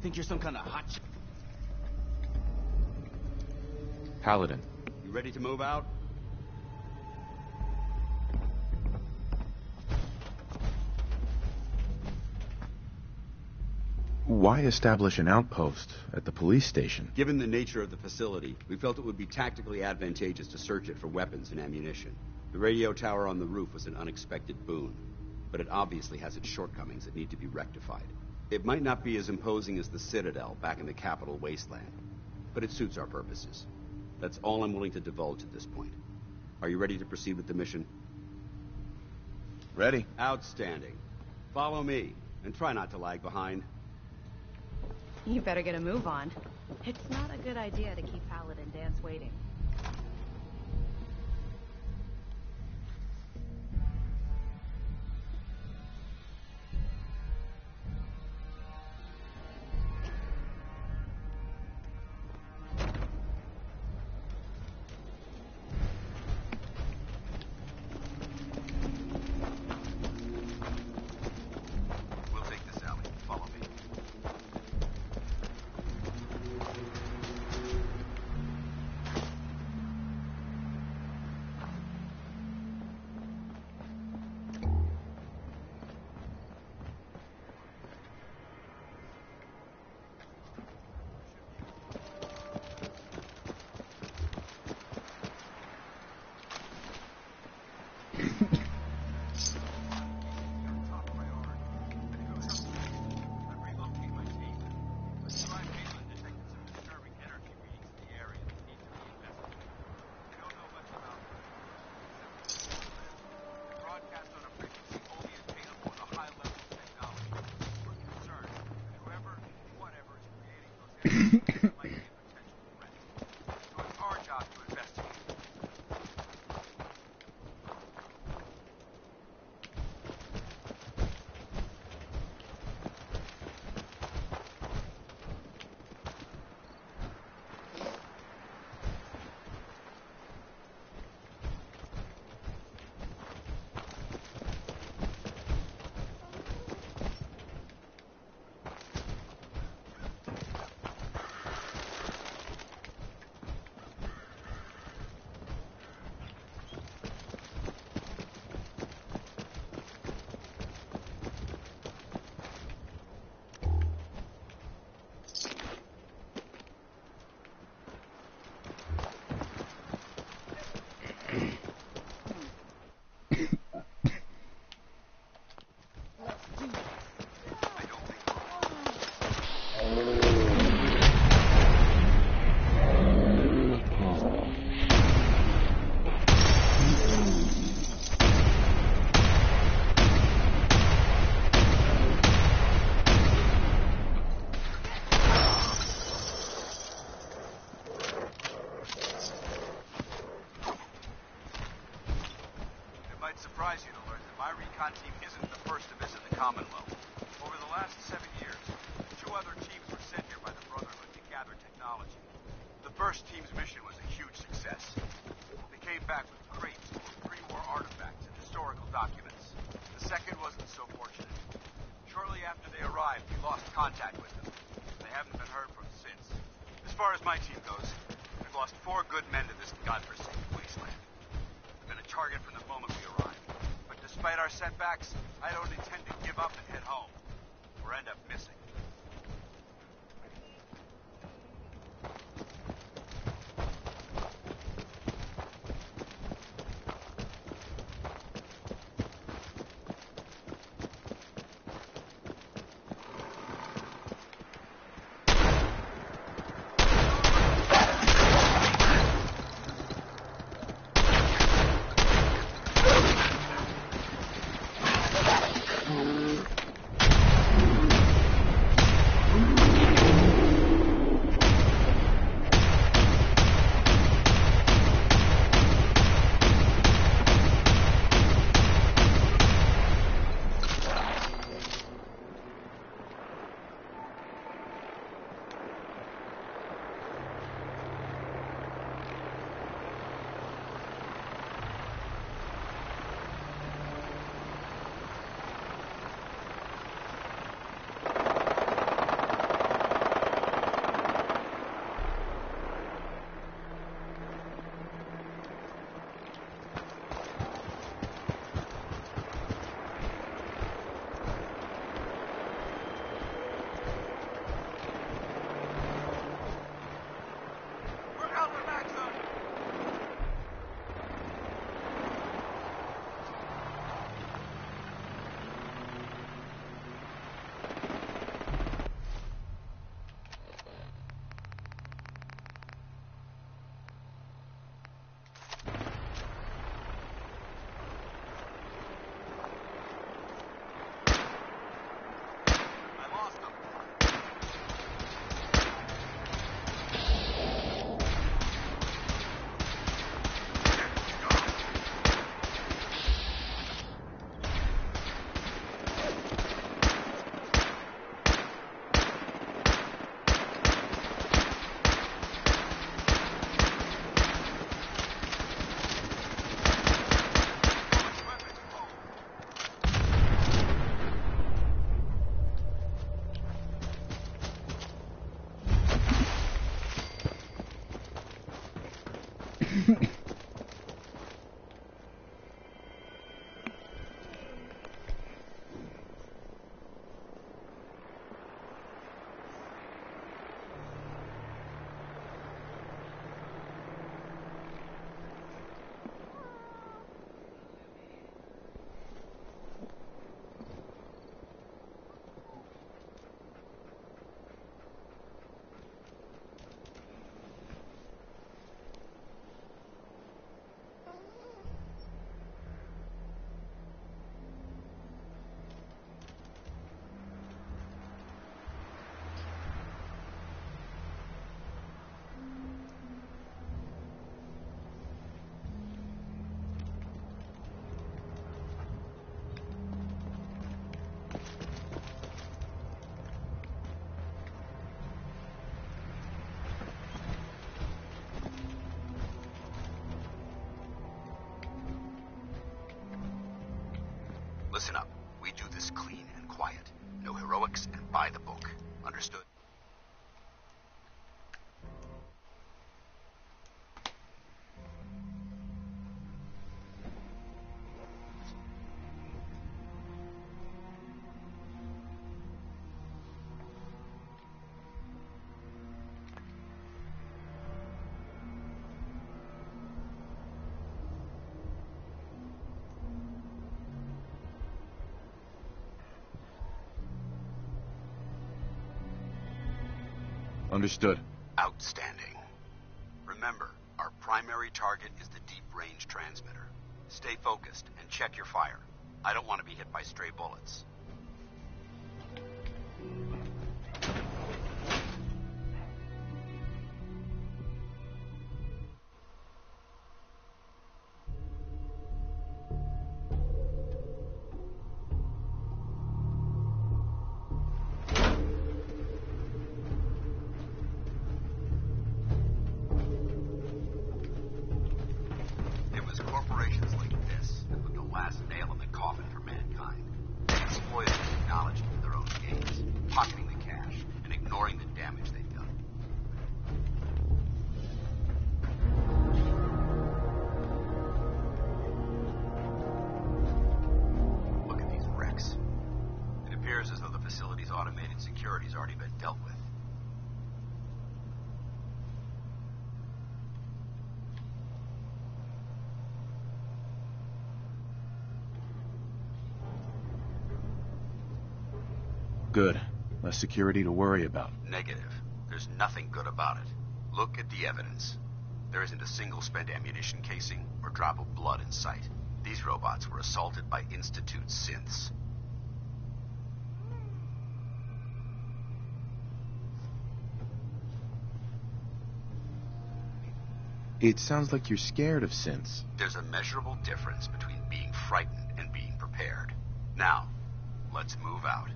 Think you're some kind of hot shit? Paladin. You ready to move out? Why establish an outpost at the police station? Given the nature of the facility, we felt it would be tactically advantageous to search it for weapons and ammunition. The radio tower on the roof was an unexpected boon, but it obviously has its shortcomings that need to be rectified. It might not be as imposing as the Citadel back in the Capital Wasteland, but it suits our purposes. That's all I'm willing to divulge at this point. Are you ready to proceed with the mission? Ready. Outstanding. Follow me, and try not to lag behind. You better get a move on. It's not a good idea to keep Paladin Danse waiting. might be a potential threat. So it's our job to investigate. Surprise you to learn that my recon team isn't the first to visit the Commonwealth. Over the last 7 years, 2 other teams were sent here by the Brotherhood to gather technology. The first team's mission was a huge success. They came back with crates full of pre-war artifacts and historical documents. The second wasn't so fortunate. Shortly after they arrived, we lost contact with them. They haven't been heard from since. As far as my team goes, we've lost 4 good men to this godforsaken wasteland. We've been a target from the moment we arrived. Despite our setbacks, I don't intend to give up and head home, or end up missing. Listen up. We do this clean and quiet. No heroics and by the book. Understood? Understood. Outstanding. Remember, our primary target is the deep-range transmitter. Stay focused and check your fire. I don't want to be hit by stray bullets. It was corporations like this that put the last nail in the coffin for mankind. Exploiting technology for their own gains, pocketing the cash, and ignoring the damage they've done. Look at these wrecks. It appears as though the facility's automated security's already been dealt with. Good. Less security to worry about. Negative. There's nothing good about it. Look at the evidence. There isn't a single spent ammunition casing or drop of blood in sight. These robots were assaulted by Institute synths. It sounds like you're scared of synths. There's a measurable difference between being frightened and being prepared. Now, let's move out.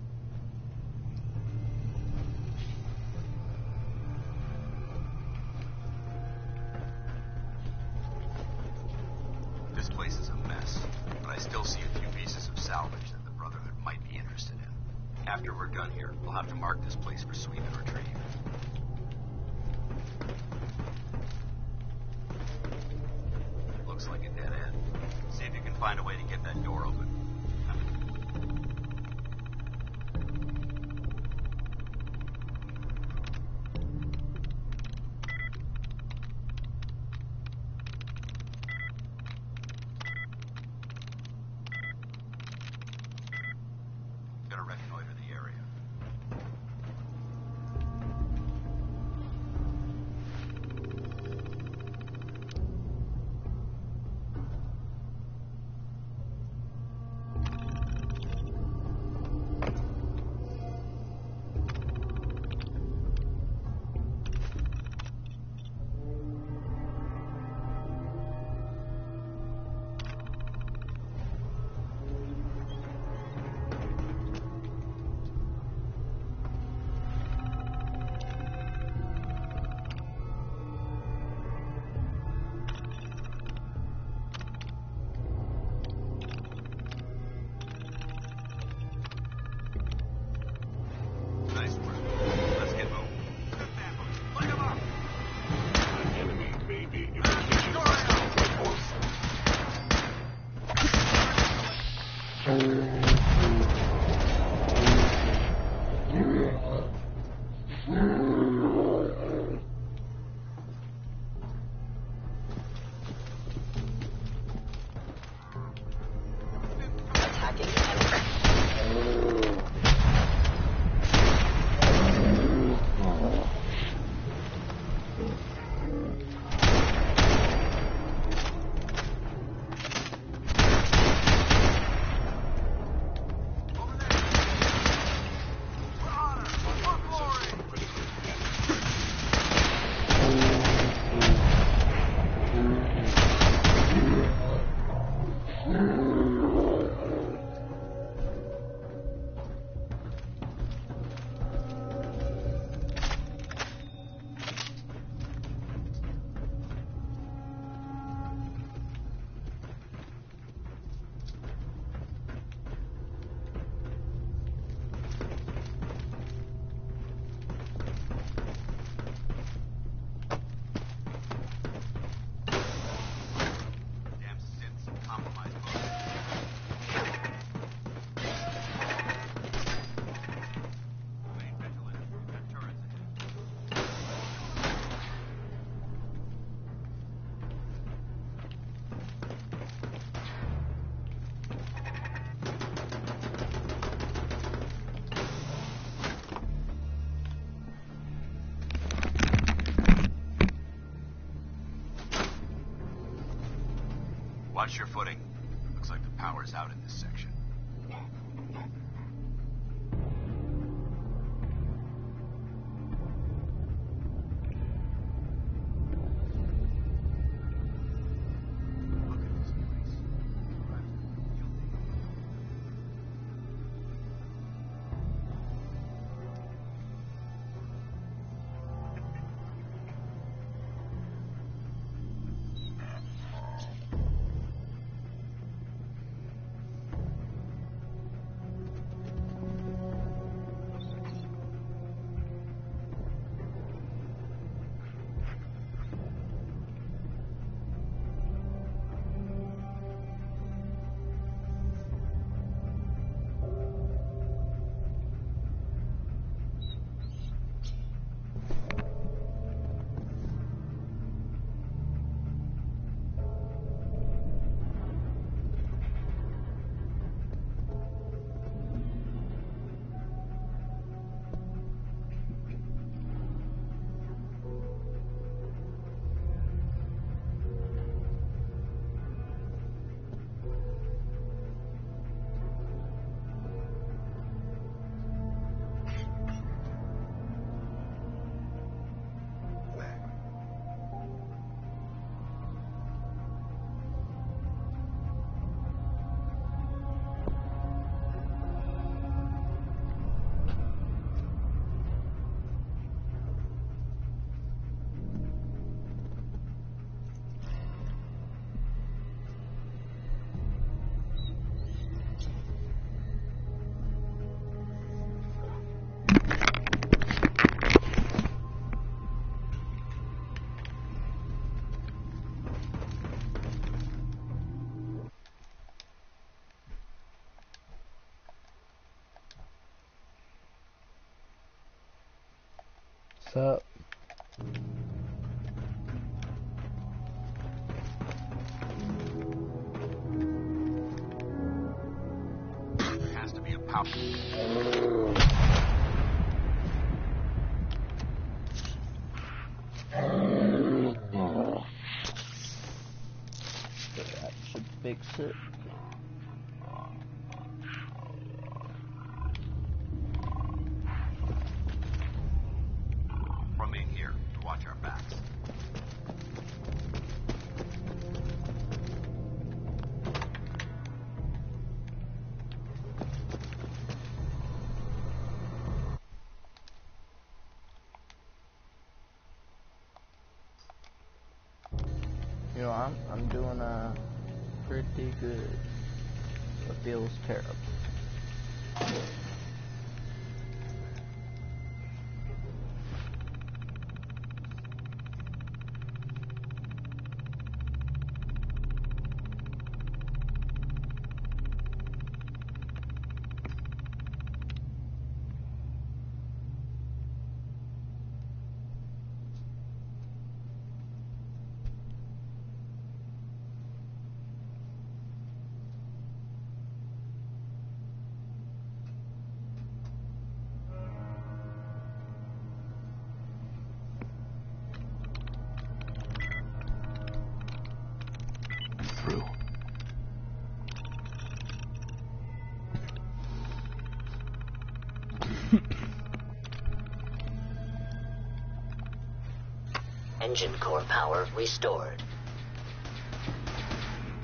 This place is a mess, but I still see a few pieces of salvage that the Brotherhood might be interested in. After we're done here, we'll have to mark this place for sweep and retrieve. Looks like a dead end. See if you can find a way to get that door open. Gonna reconnoiter the area. Watch your footing. Looks like the power's out in this section. What's up? There has to be a power. That should fix it. Remain here to watch our backs. You know, I'm doing pretty good. It feels terrible. Through. Engine core power restored.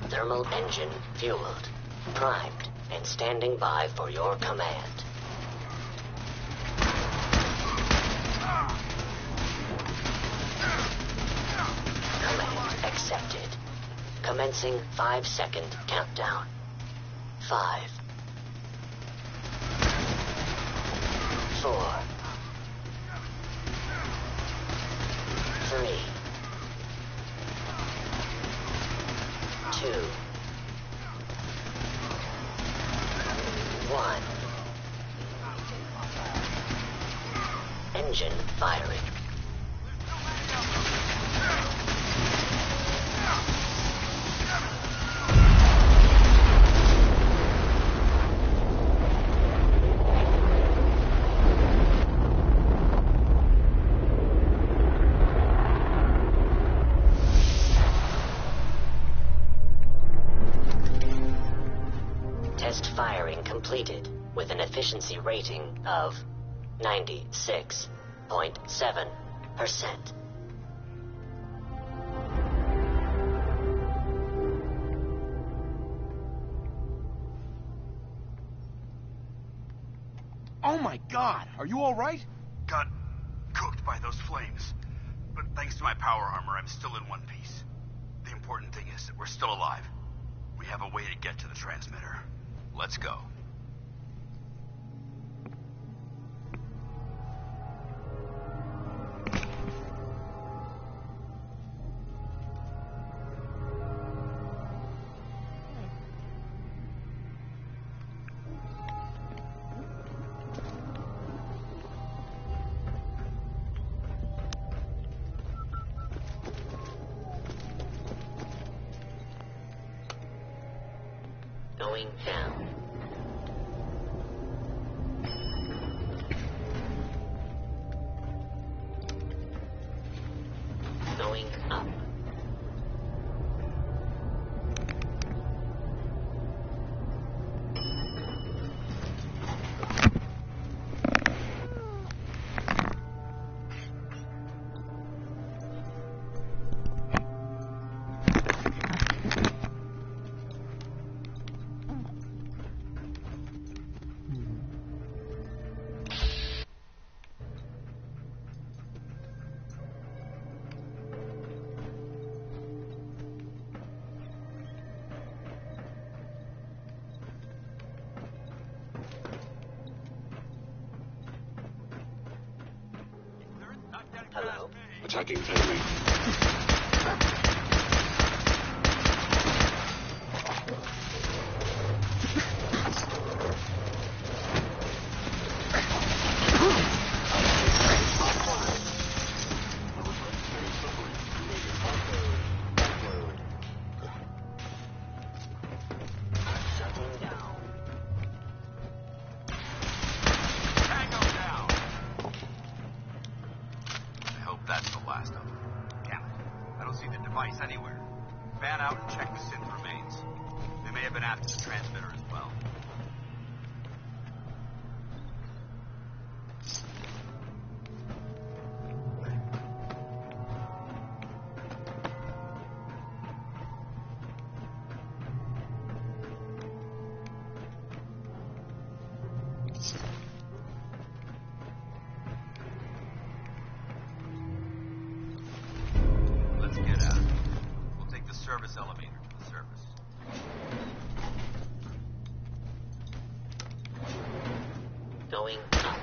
Thermal engine fueled, primed, and standing by for your command. Command accepted. Commencing 5-second countdown. 5, 4, 3, 2, 1. Engine firing. wiring completed with an efficiency rating of 96.7%. Oh my god, are you alright? Got cooked by those flames. But thanks to my power armor, I'm still in one piece. The important thing is that we're still alive. We have a way to get to the transmitter. Let's go. Going down. Going up. Hello? Attacking enemy. Anywhere. Fan out and check the synth remains. They may have been after the transmitter as well. Let's get out. We'll take the service elevator to the surface. Going up.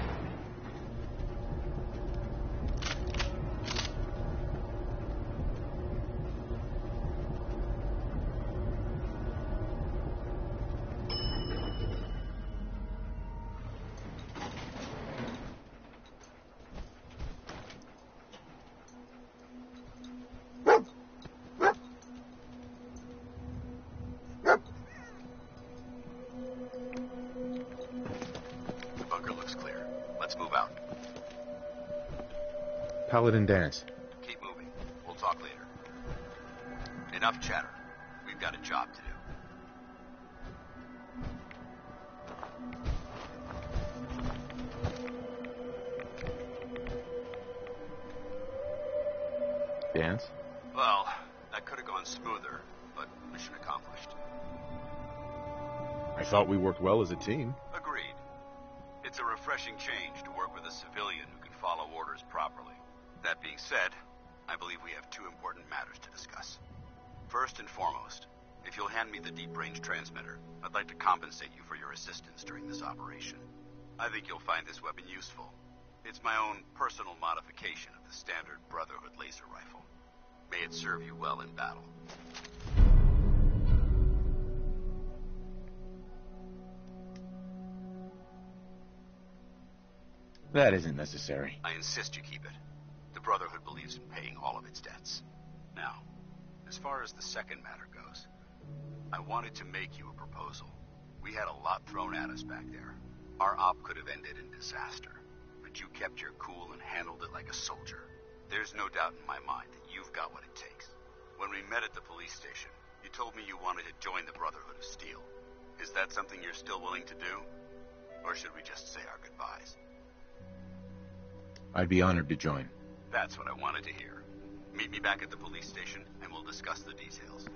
Paladin dance. Keep moving. We'll talk later. Enough chatter. We've got a job to do. Dance? Well, that could have gone smoother, but mission accomplished. I thought we worked well as a team. Agreed. It's a refreshing change to work with a civilian who can follow orders properly. That being said, I believe we have two important matters to discuss. First and foremost, if you'll hand me the deep-range transmitter, I'd like to compensate you for your assistance during this operation. I think you'll find this weapon useful. It's my own personal modification of the standard Brotherhood laser rifle. May it serve you well in battle. That isn't necessary. I insist you keep it. The Brotherhood believes in paying all of its debts. Now, as far as the second matter goes, I wanted to make you a proposal. We had a lot thrown at us back there. Our op could have ended in disaster, but you kept your cool and handled it like a soldier. There's no doubt in my mind that you've got what it takes. When we met at the police station, you told me you wanted to join the Brotherhood of Steel. Is that something you're still willing to do? Or should we just say our goodbyes? I'd be honored to join. That's what I wanted to hear. Meet me back at the police station, and we'll discuss the details.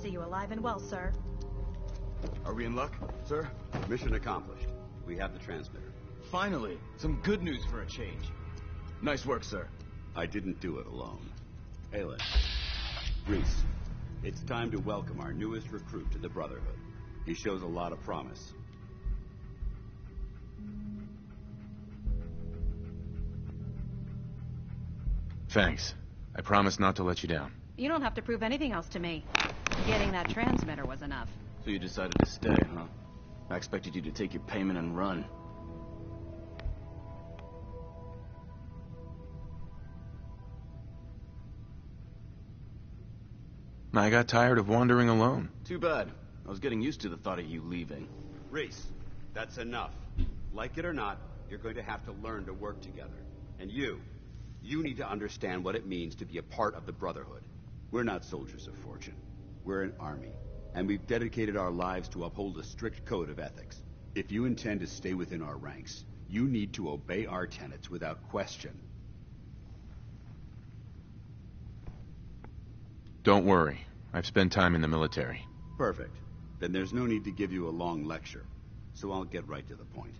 See you alive and well, sir. Are we in luck, sir? Mission accomplished. We have the transmitter. Finally, some good news for a change. Nice work, sir. I didn't do it alone. Aelin. Reese. It's time to welcome our newest recruit to the Brotherhood. He shows a lot of promise. Thanks. I promise not to let you down. You don't have to prove anything else to me. Getting that transmitter was enough. So you decided to stay, huh? I expected you to take your payment and run. I got tired of wandering alone. Too bad. I was getting used to the thought of you leaving. Reese, that's enough. Like it or not, you're going to have to learn to work together. And you need to understand what it means to be a part of the Brotherhood. We're not soldiers of fortune. We're an army, and we've dedicated our lives to uphold a strict code of ethics. If you intend to stay within our ranks, you need to obey our tenets without question. Don't worry. I've spent time in the military. Perfect. Then there's no need to give you a long lecture, so I'll get right to the point.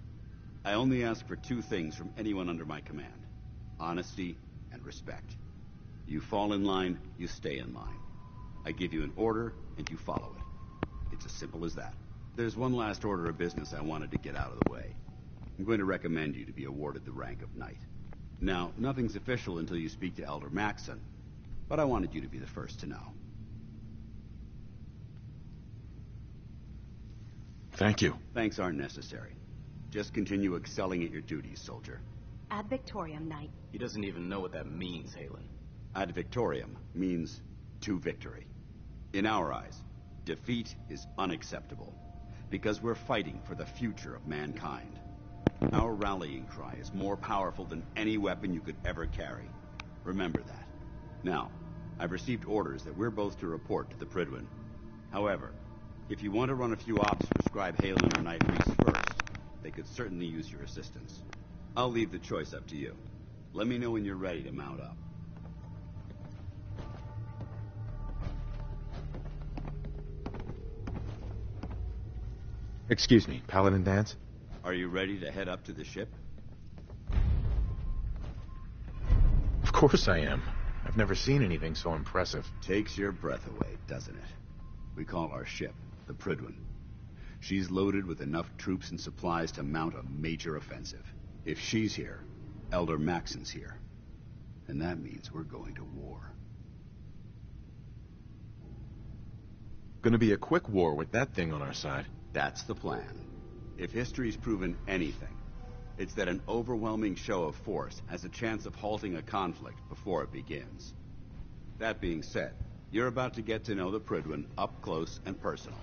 I only ask for two things from anyone under my command: honesty and respect. You fall in line, you stay in line. I give you an order, and you follow it. It's as simple as that. There's one last order of business I wanted to get out of the way. I'm going to recommend you to be awarded the rank of Knight. Now, nothing's official until you speak to Elder Maxson, but I wanted you to be the first to know. Thank you. Thanks aren't necessary. Just continue excelling at your duties, soldier. Ad Victoriam, Knight. He doesn't even know what that means, Aelin. Ad Victoriam means to victory. In our eyes, defeat is unacceptable, because we're fighting for the future of mankind. Our rallying cry is more powerful than any weapon you could ever carry. Remember that. Now, I've received orders that we're both to report to the Prydwen. However, if you want to run a few ops for Scribe Haylen or Knight Reese first, they could certainly use your assistance. I'll leave the choice up to you. Let me know when you're ready to mount up. Excuse me, Paladin Danse? Are you ready to head up to the ship? Of course I am. I've never seen anything so impressive. Takes your breath away, doesn't it? We call our ship the Prydwen. She's loaded with enough troops and supplies to mount a major offensive. If she's here, Elder Maxson's here. And that means we're going to war. Gonna be a quick war with that thing on our side. That's the plan. If history's proven anything, it's that an overwhelming show of force has a chance of halting a conflict before it begins. That being said, you're about to get to know the Prydwen up close and personal.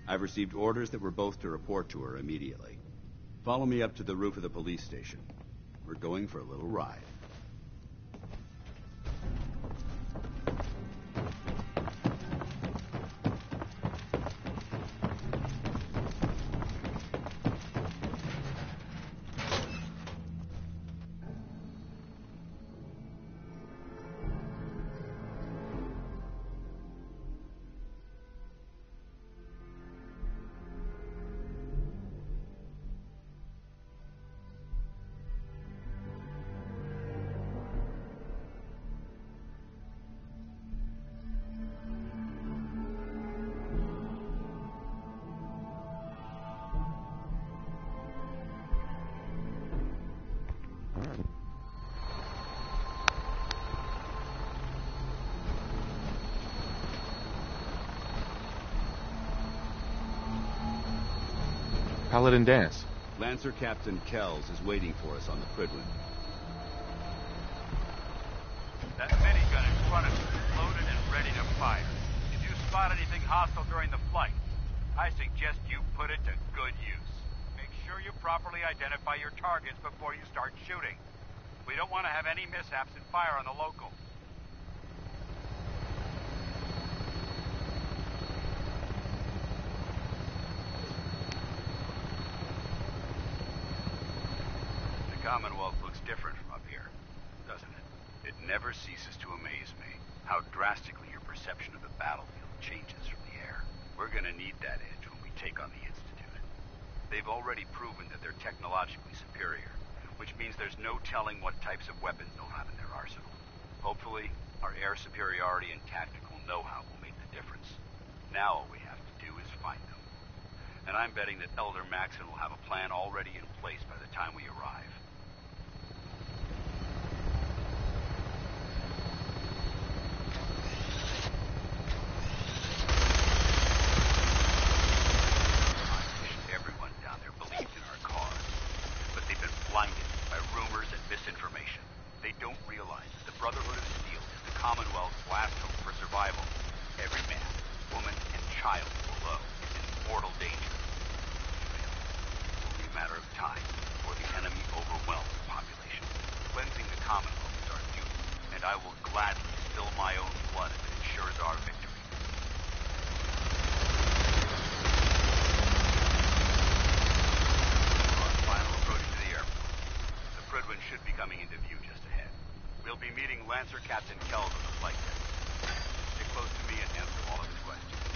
I've received orders that we're both to report to her immediately. Follow me up to the roof of the police station. We're going for a little ride. Paladin Dance. Lancer Captain Kells is waiting for us on the Prydwen. That minigun in front of you is loaded and ready to fire. If you spot anything hostile during the flight, I suggest you put it to good use. Make sure you properly identify your targets before you start shooting. We don't want to have any mishaps and fire on the local. The Commonwealth looks different from up here, doesn't it? It never ceases to amaze me how drastically your perception of the battlefield changes from the air. We're gonna need that edge when we take on the Institute. They've already proven that they're technologically superior, which means there's no telling what types of weapons they'll have in their arsenal. Hopefully, our air superiority and tactical know-how will make the difference. Now all we have to do is find them. And I'm betting that Elder Maxon will have a plan already in place by the time we arrive. Lancer Captain Kells on the flight deck. Stay close to me and answer all of his questions.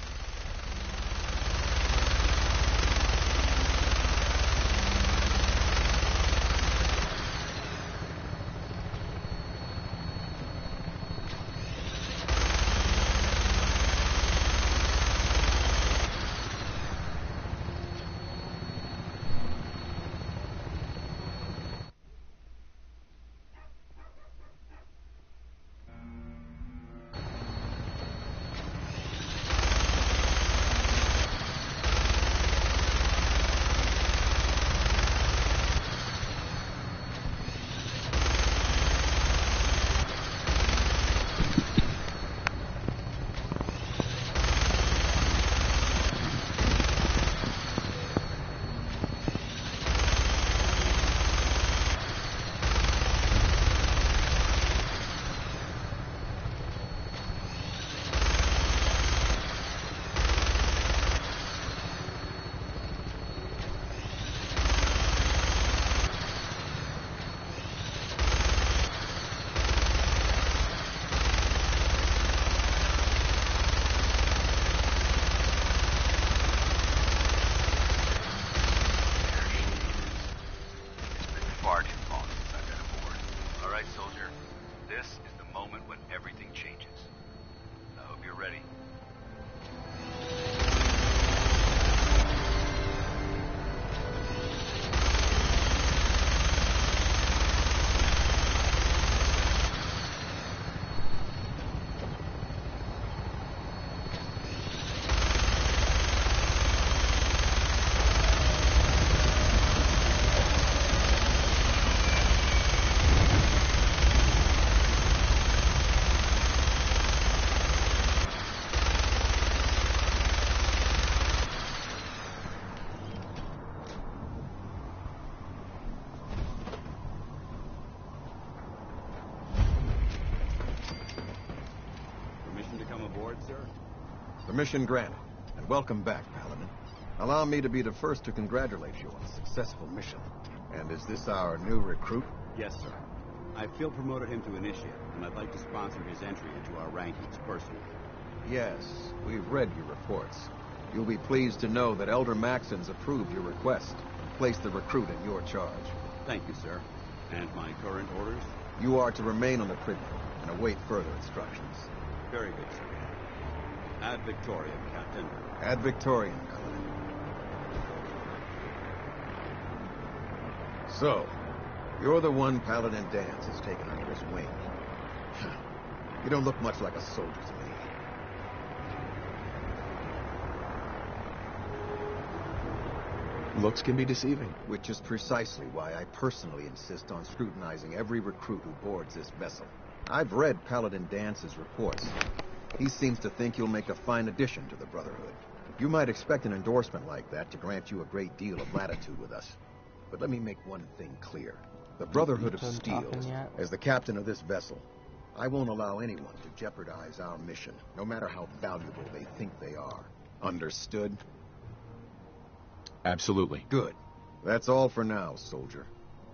Permission granted, and welcome back, Paladin. Allow me to be the first to congratulate you on a successful mission. And is this our new recruit? Yes, sir. I field promoted him to Initiate, and I'd like to sponsor his entry into our rankings personally. Yes, we've read your reports. You'll be pleased to know that Elder Maxon's approved your request and placed the recruit in your charge. Thank you, sir. And my current orders? You are to remain on the Privy and await further instructions. Very good, sir. Ad Victoriam, Captain. Ad Victoriam, Paladin. So, you're the one Paladin Danse has taken under his wing. You don't look much like a soldier to me. Looks can be deceiving. Which is precisely why I personally insist on scrutinizing every recruit who boards this vessel. I've read Paladin Dance's reports. He seems to think you'll make a fine addition to the Brotherhood. You might expect an endorsement like that to grant you a great deal of latitude with us. But let me make one thing clear. The Brotherhood of Steel, as the captain of this vessel, I won't allow anyone to jeopardize our mission, no matter how valuable they think they are. Understood? Absolutely. Good. That's all for now, soldier.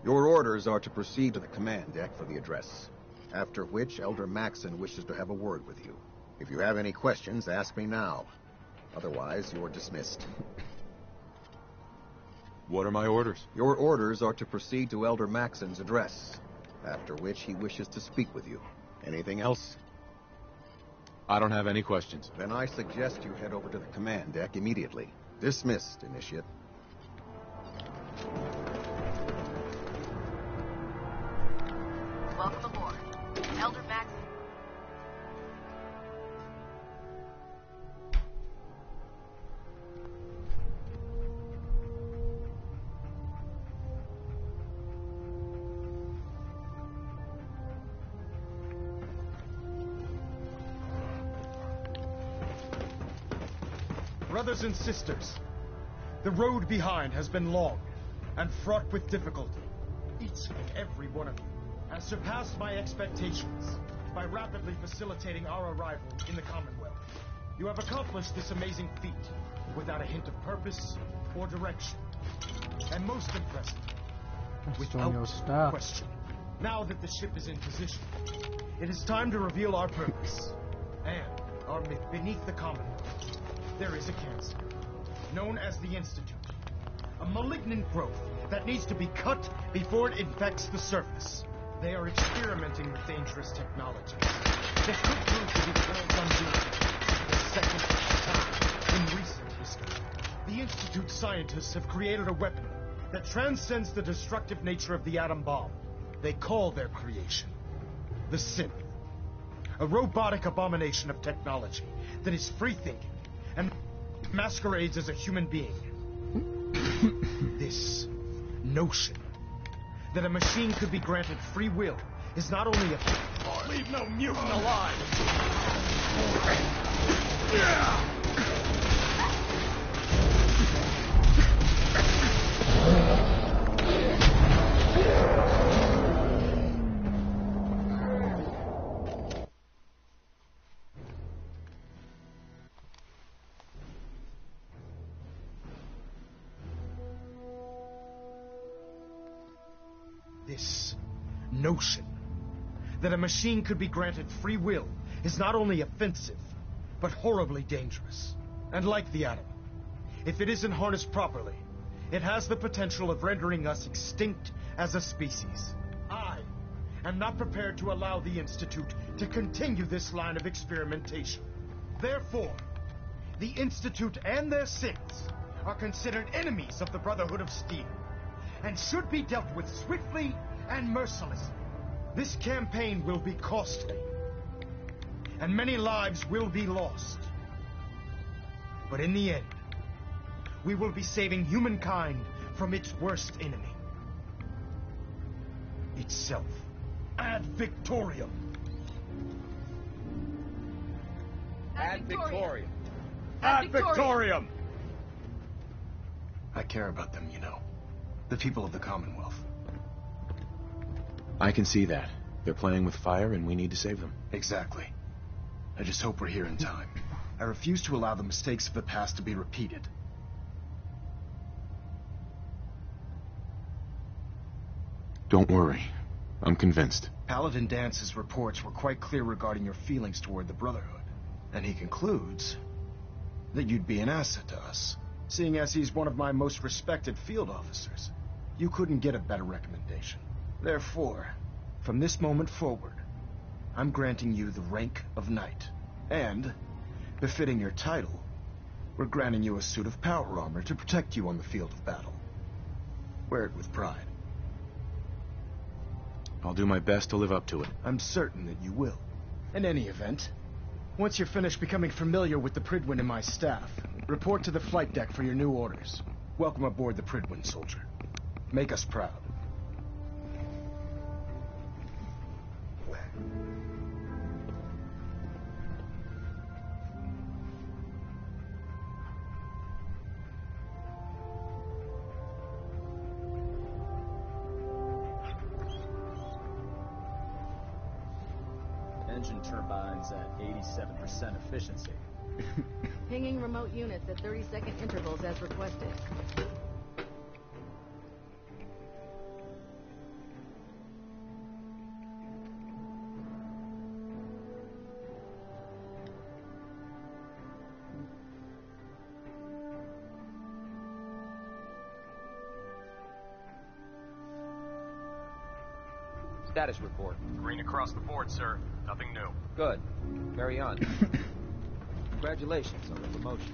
Your orders are to proceed to the command deck for the address, after which Elder Maxon wishes to have a word with you. If you have any questions, ask me now. Otherwise, you're dismissed. What are my orders? Your orders are to proceed to Elder Maxon's address, after which he wishes to speak with you. Anything else? I don't have any questions. Then I suggest you head over to the command deck immediately. Dismissed, Initiate. Welcome aboard. Elder Maxon. Brothers and sisters, the road behind has been long and fraught with difficulty. Each and every one of you has surpassed my expectations by rapidly facilitating our arrival in the Commonwealth. You have accomplished this amazing feat without a hint of purpose or direction. And most impressive, without question. Now that the ship is in position, it is time to reveal our purpose and our myth beneath the Commonwealth. There is a cancer, known as the Institute. A malignant growth that needs to be cut before it infects the surface. They are experimenting with dangerous technology that could prove to be the world's undoing. The second time in recent history, the Institute scientists have created a weapon that transcends the destructive nature of the atom bomb. They call their creation the Synth. A robotic abomination of technology that is free-thinking and masquerades as a human being. This notion that a machine could be granted free will is not only a... Leave no mutant alive! This notion that a machine could be granted free will is not only offensive, but horribly dangerous. And like the atom, if it isn't harnessed properly, it has the potential of rendering us extinct as a species. I am not prepared to allow the Institute to continue this line of experimentation. Therefore, the Institute and their synths are considered enemies of the Brotherhood of Steel, and should be dealt with swiftly and mercilessly. This campaign will be costly, and many lives will be lost. But in the end, we will be saving humankind from its worst enemy. Itself. Ad Victoriam. Ad Victoriam. Ad Victoriam! I care about them, you know. The people of the Commonwealth. I can see that. They're playing with fire and we need to save them. Exactly. I just hope we're here in time. I refuse to allow the mistakes of the past to be repeated. Don't worry. I'm convinced. Paladin Dance's reports were quite clear regarding your feelings toward the Brotherhood. And he concludes that you'd be an asset to us, seeing as he's one of my most respected field officers. You couldn't get a better recommendation. Therefore, from this moment forward, I'm granting you the rank of Knight. And, befitting your title, we're granting you a suit of power armor to protect you on the field of battle. Wear it with pride. I'll do my best to live up to it. I'm certain that you will. In any event, once you're finished becoming familiar with the Prydwen and my staff, report to the flight deck for your new orders. Welcome aboard the Prydwen, soldier. Make us proud. Engine turbines at 87% efficiency. Pinging remote units at 30-second intervals as requested. Status report. Green across the board, sir. Nothing new. Good. Carry on. Congratulations on the promotion.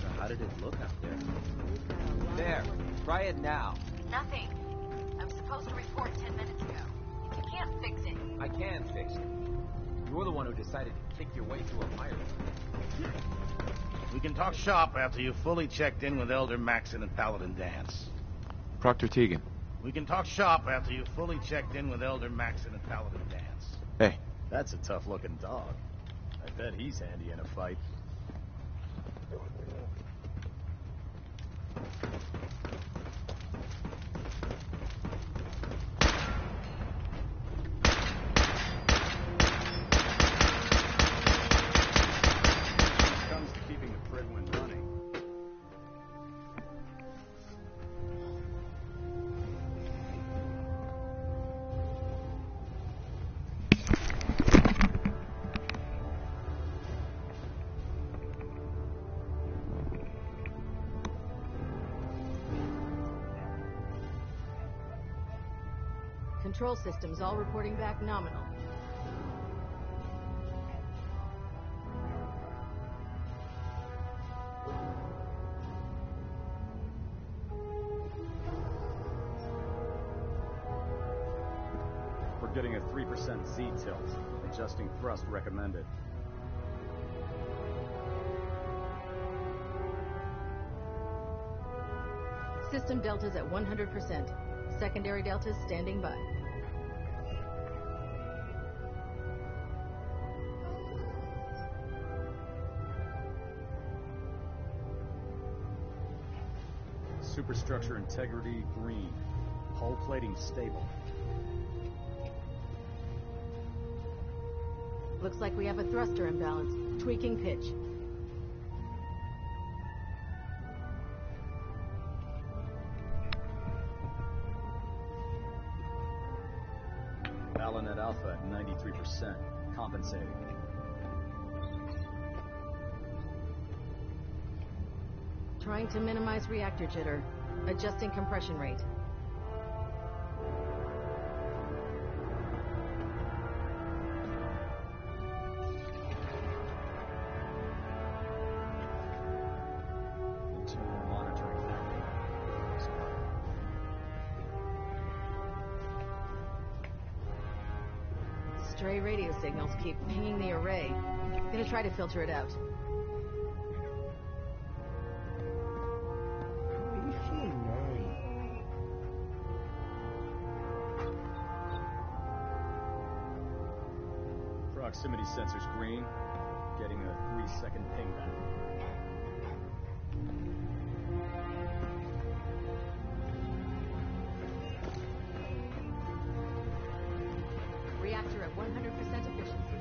So how did it look out there? There. Try it now. Nothing. I'm supposed to report 10 minutes ago. If you can't fix it... I can fix it. You're the one who decided to kick your way through a fire. We can talk shop after you've fully checked in with Elder Maxon and Paladin Dance. Proctor Tegan. We can talk shop after you've fully checked in with Elder Maxon and Paladin Dance. Hey. That's a tough-looking dog. I bet he's handy in a fight. Comes to keeping the Prydwen running. Control systems all reporting back nominal. We're getting a 3% Z tilt. Adjusting thrust recommended. System deltas at 100%. Secondary deltas standing by. Superstructure integrity green. Hull plating stable. Looks like we have a thruster imbalance. Tweaking pitch. Balonet Alpha at 93%. Compensating. Trying to minimize reactor jitter. Adjusting compression rate. Internal monitoring factor. Stray radio signals keep pinging the array. Gonna try to filter it out. Proximity sensors green. Getting a 3-second ping back. Reactor at 100% efficiency.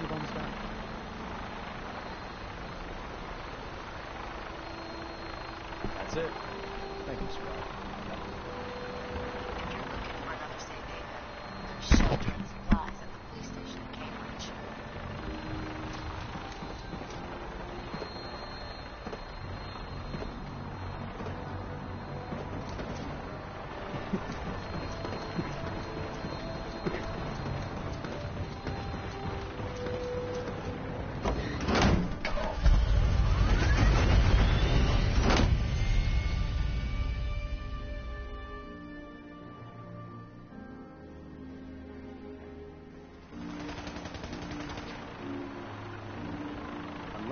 the bombs back. That's it. Thank you, Squad. For another safe haven, there's shelter and supplies at the police station in Cambridge.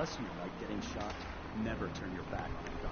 Unless you like getting shot, never turn your back on a gun.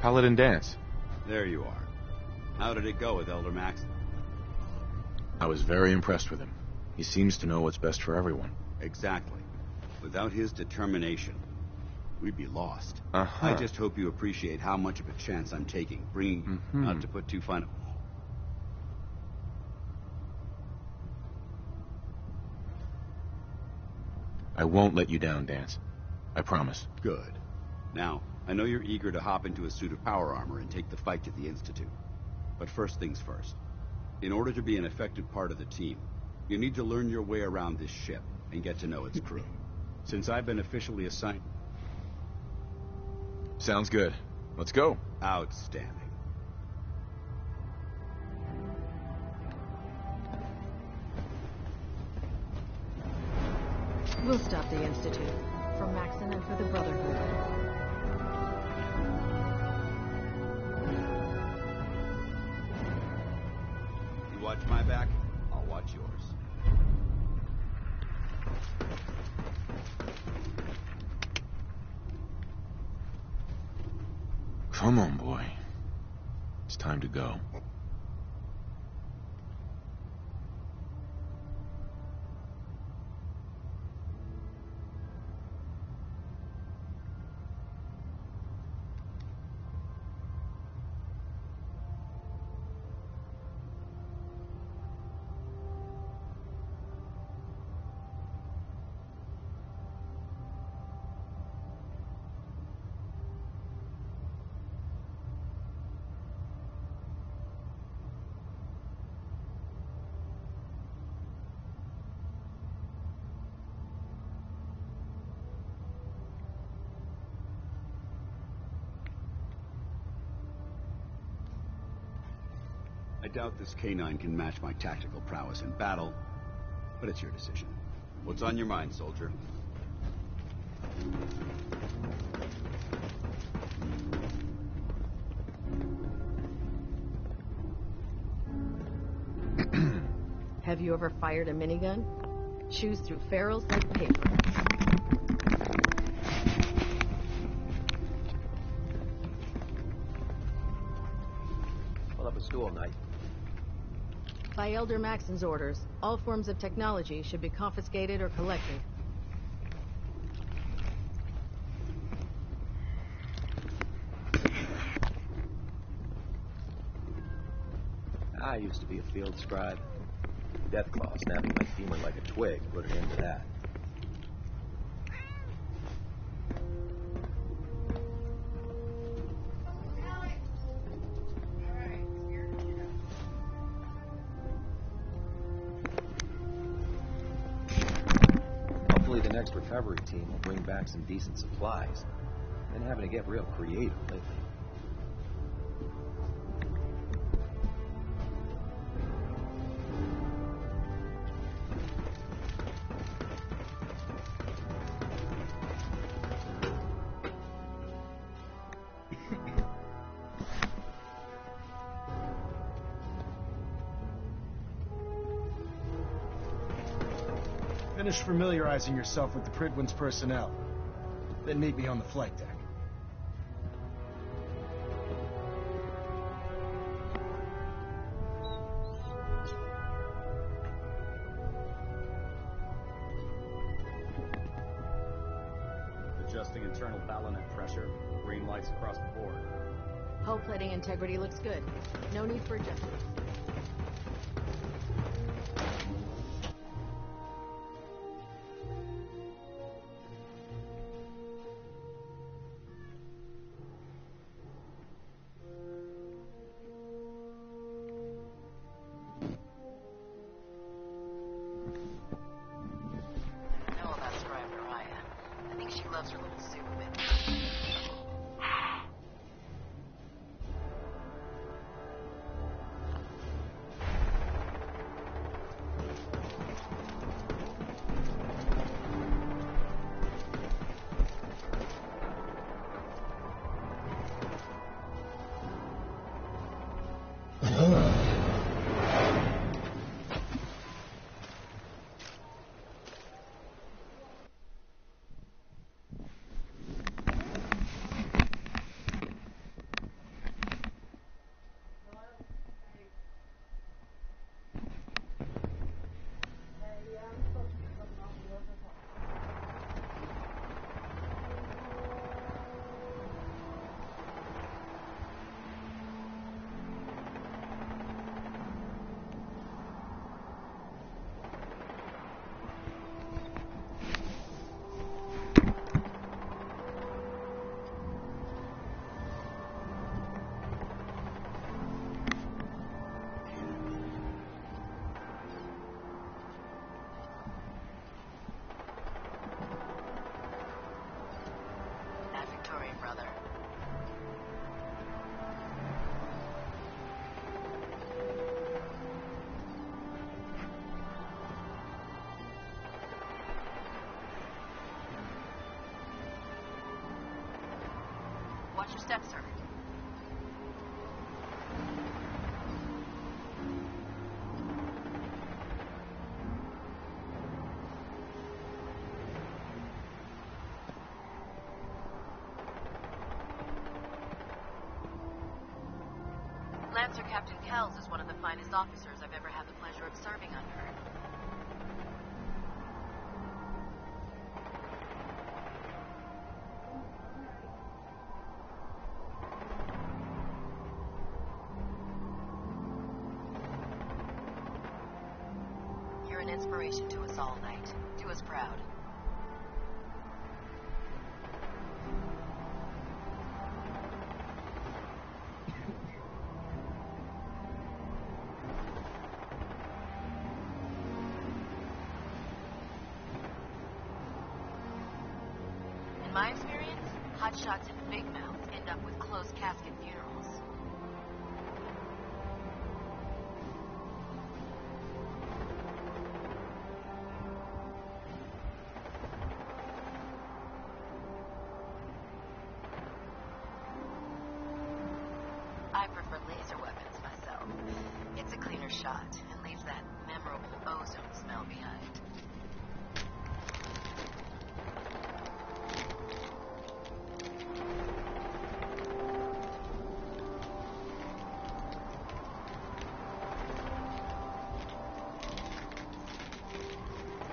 Paladin Danse. There you are. How did it go with Elder Maxon? I was very impressed with him. He seems to know what's best for everyone. Exactly. Without his determination, we'd be lost. Uh-huh. I just hope you appreciate how much of a chance I'm taking, bringing you, not to put too fine a... I won't let you down, Danse. I promise. Good. Now, I know you're eager to hop into a suit of power armor and take the fight to the Institute. But first things first. In order to be an effective part of the team, you need to learn your way around this ship and get to know its crew. Since I've been officially assigned... Sounds good. Let's go. Outstanding. We'll stop the Institute. For Maxon and for the Brotherhood. You watch my back, I'll watch yours. Come on, boy. It's time to go. I doubt this canine can match my tactical prowess in battle, but it's your decision. What's on your mind, soldier? Have you ever fired a minigun? Chews through ferrules like paper. Pull up a stool, Knight. By Elder Maxon's orders, all forms of technology should be confiscated or collected. I used to be a field scribe. Deathclaw snapping my femur like a twig put an end to that. Hopefully the next recovery team will bring back some decent supplies. Been having to get real creative lately. Finish familiarizing yourself with the Prydwen's personnel. Then meet me on the flight deck. Adjusting internal ballonet pressure. Green lights across the board. Hull plating integrity looks good. No need for adjustments. Watch your step, sir. Lancer Captain Kells is one of the finest officers I've ever had the pleasure of serving under. You're an inspiration to us all, Knight. Do us proud. In my experience, hotshots and big mouths end up with closed casket funerals. I prefer laser weapons myself. It's a cleaner shot and leaves that memorable ozone smell behind.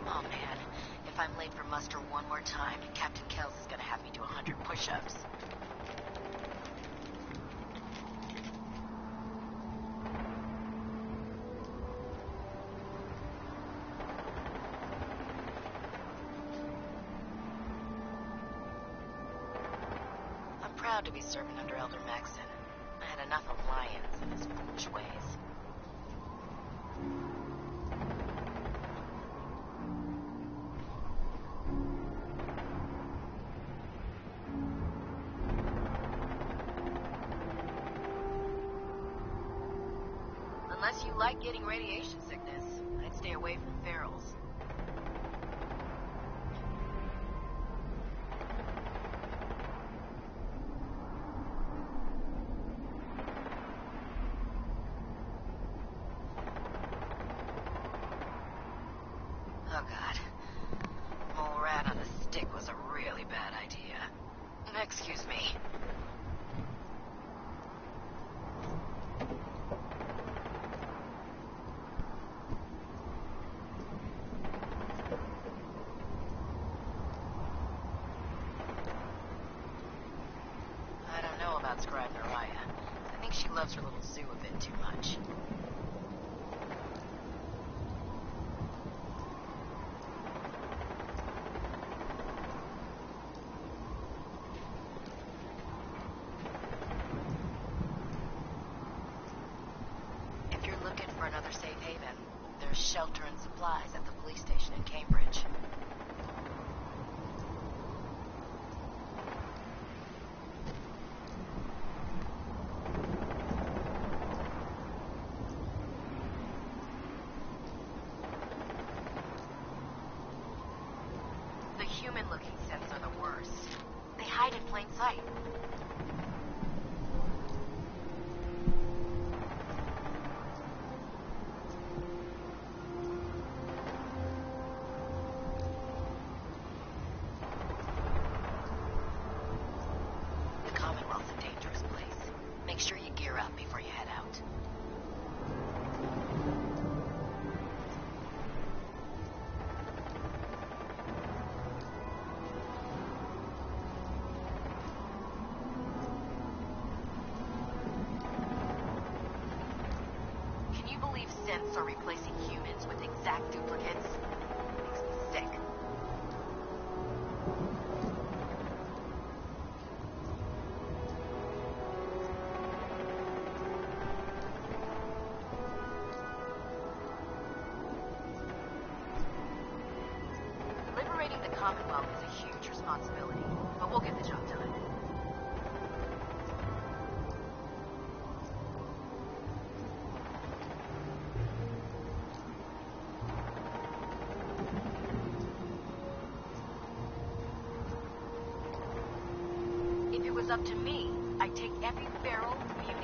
Oh man, if I'm late for muster one more time, Captain Kells is gonna have me do 100 push-ups. I'm proud to be serving under Elder Maxson. I had enough of Lyons and his foolish ways. Unless you like getting radiation sickness, I'd stay away from ferals. Oh god. Mole rat on a stick was a really bad idea. Excuse me. I don't know about Scribe Naraya. I think she loves her little zoo a bit too much. If you're looking for another safe haven, there's shelter and supplies at the police station in Cambridge. The human-looking synths are the worst. They hide in plain sight. The Commonwealth's a dangerous place. Make sure you gear up before you head out. Can you believe synths are replacing humans with exact duplicates? Makes me sick. Liberating the Commonwealth is a huge responsibility, but we'll get the job done. If it was up to me, I take every barrel, beauty,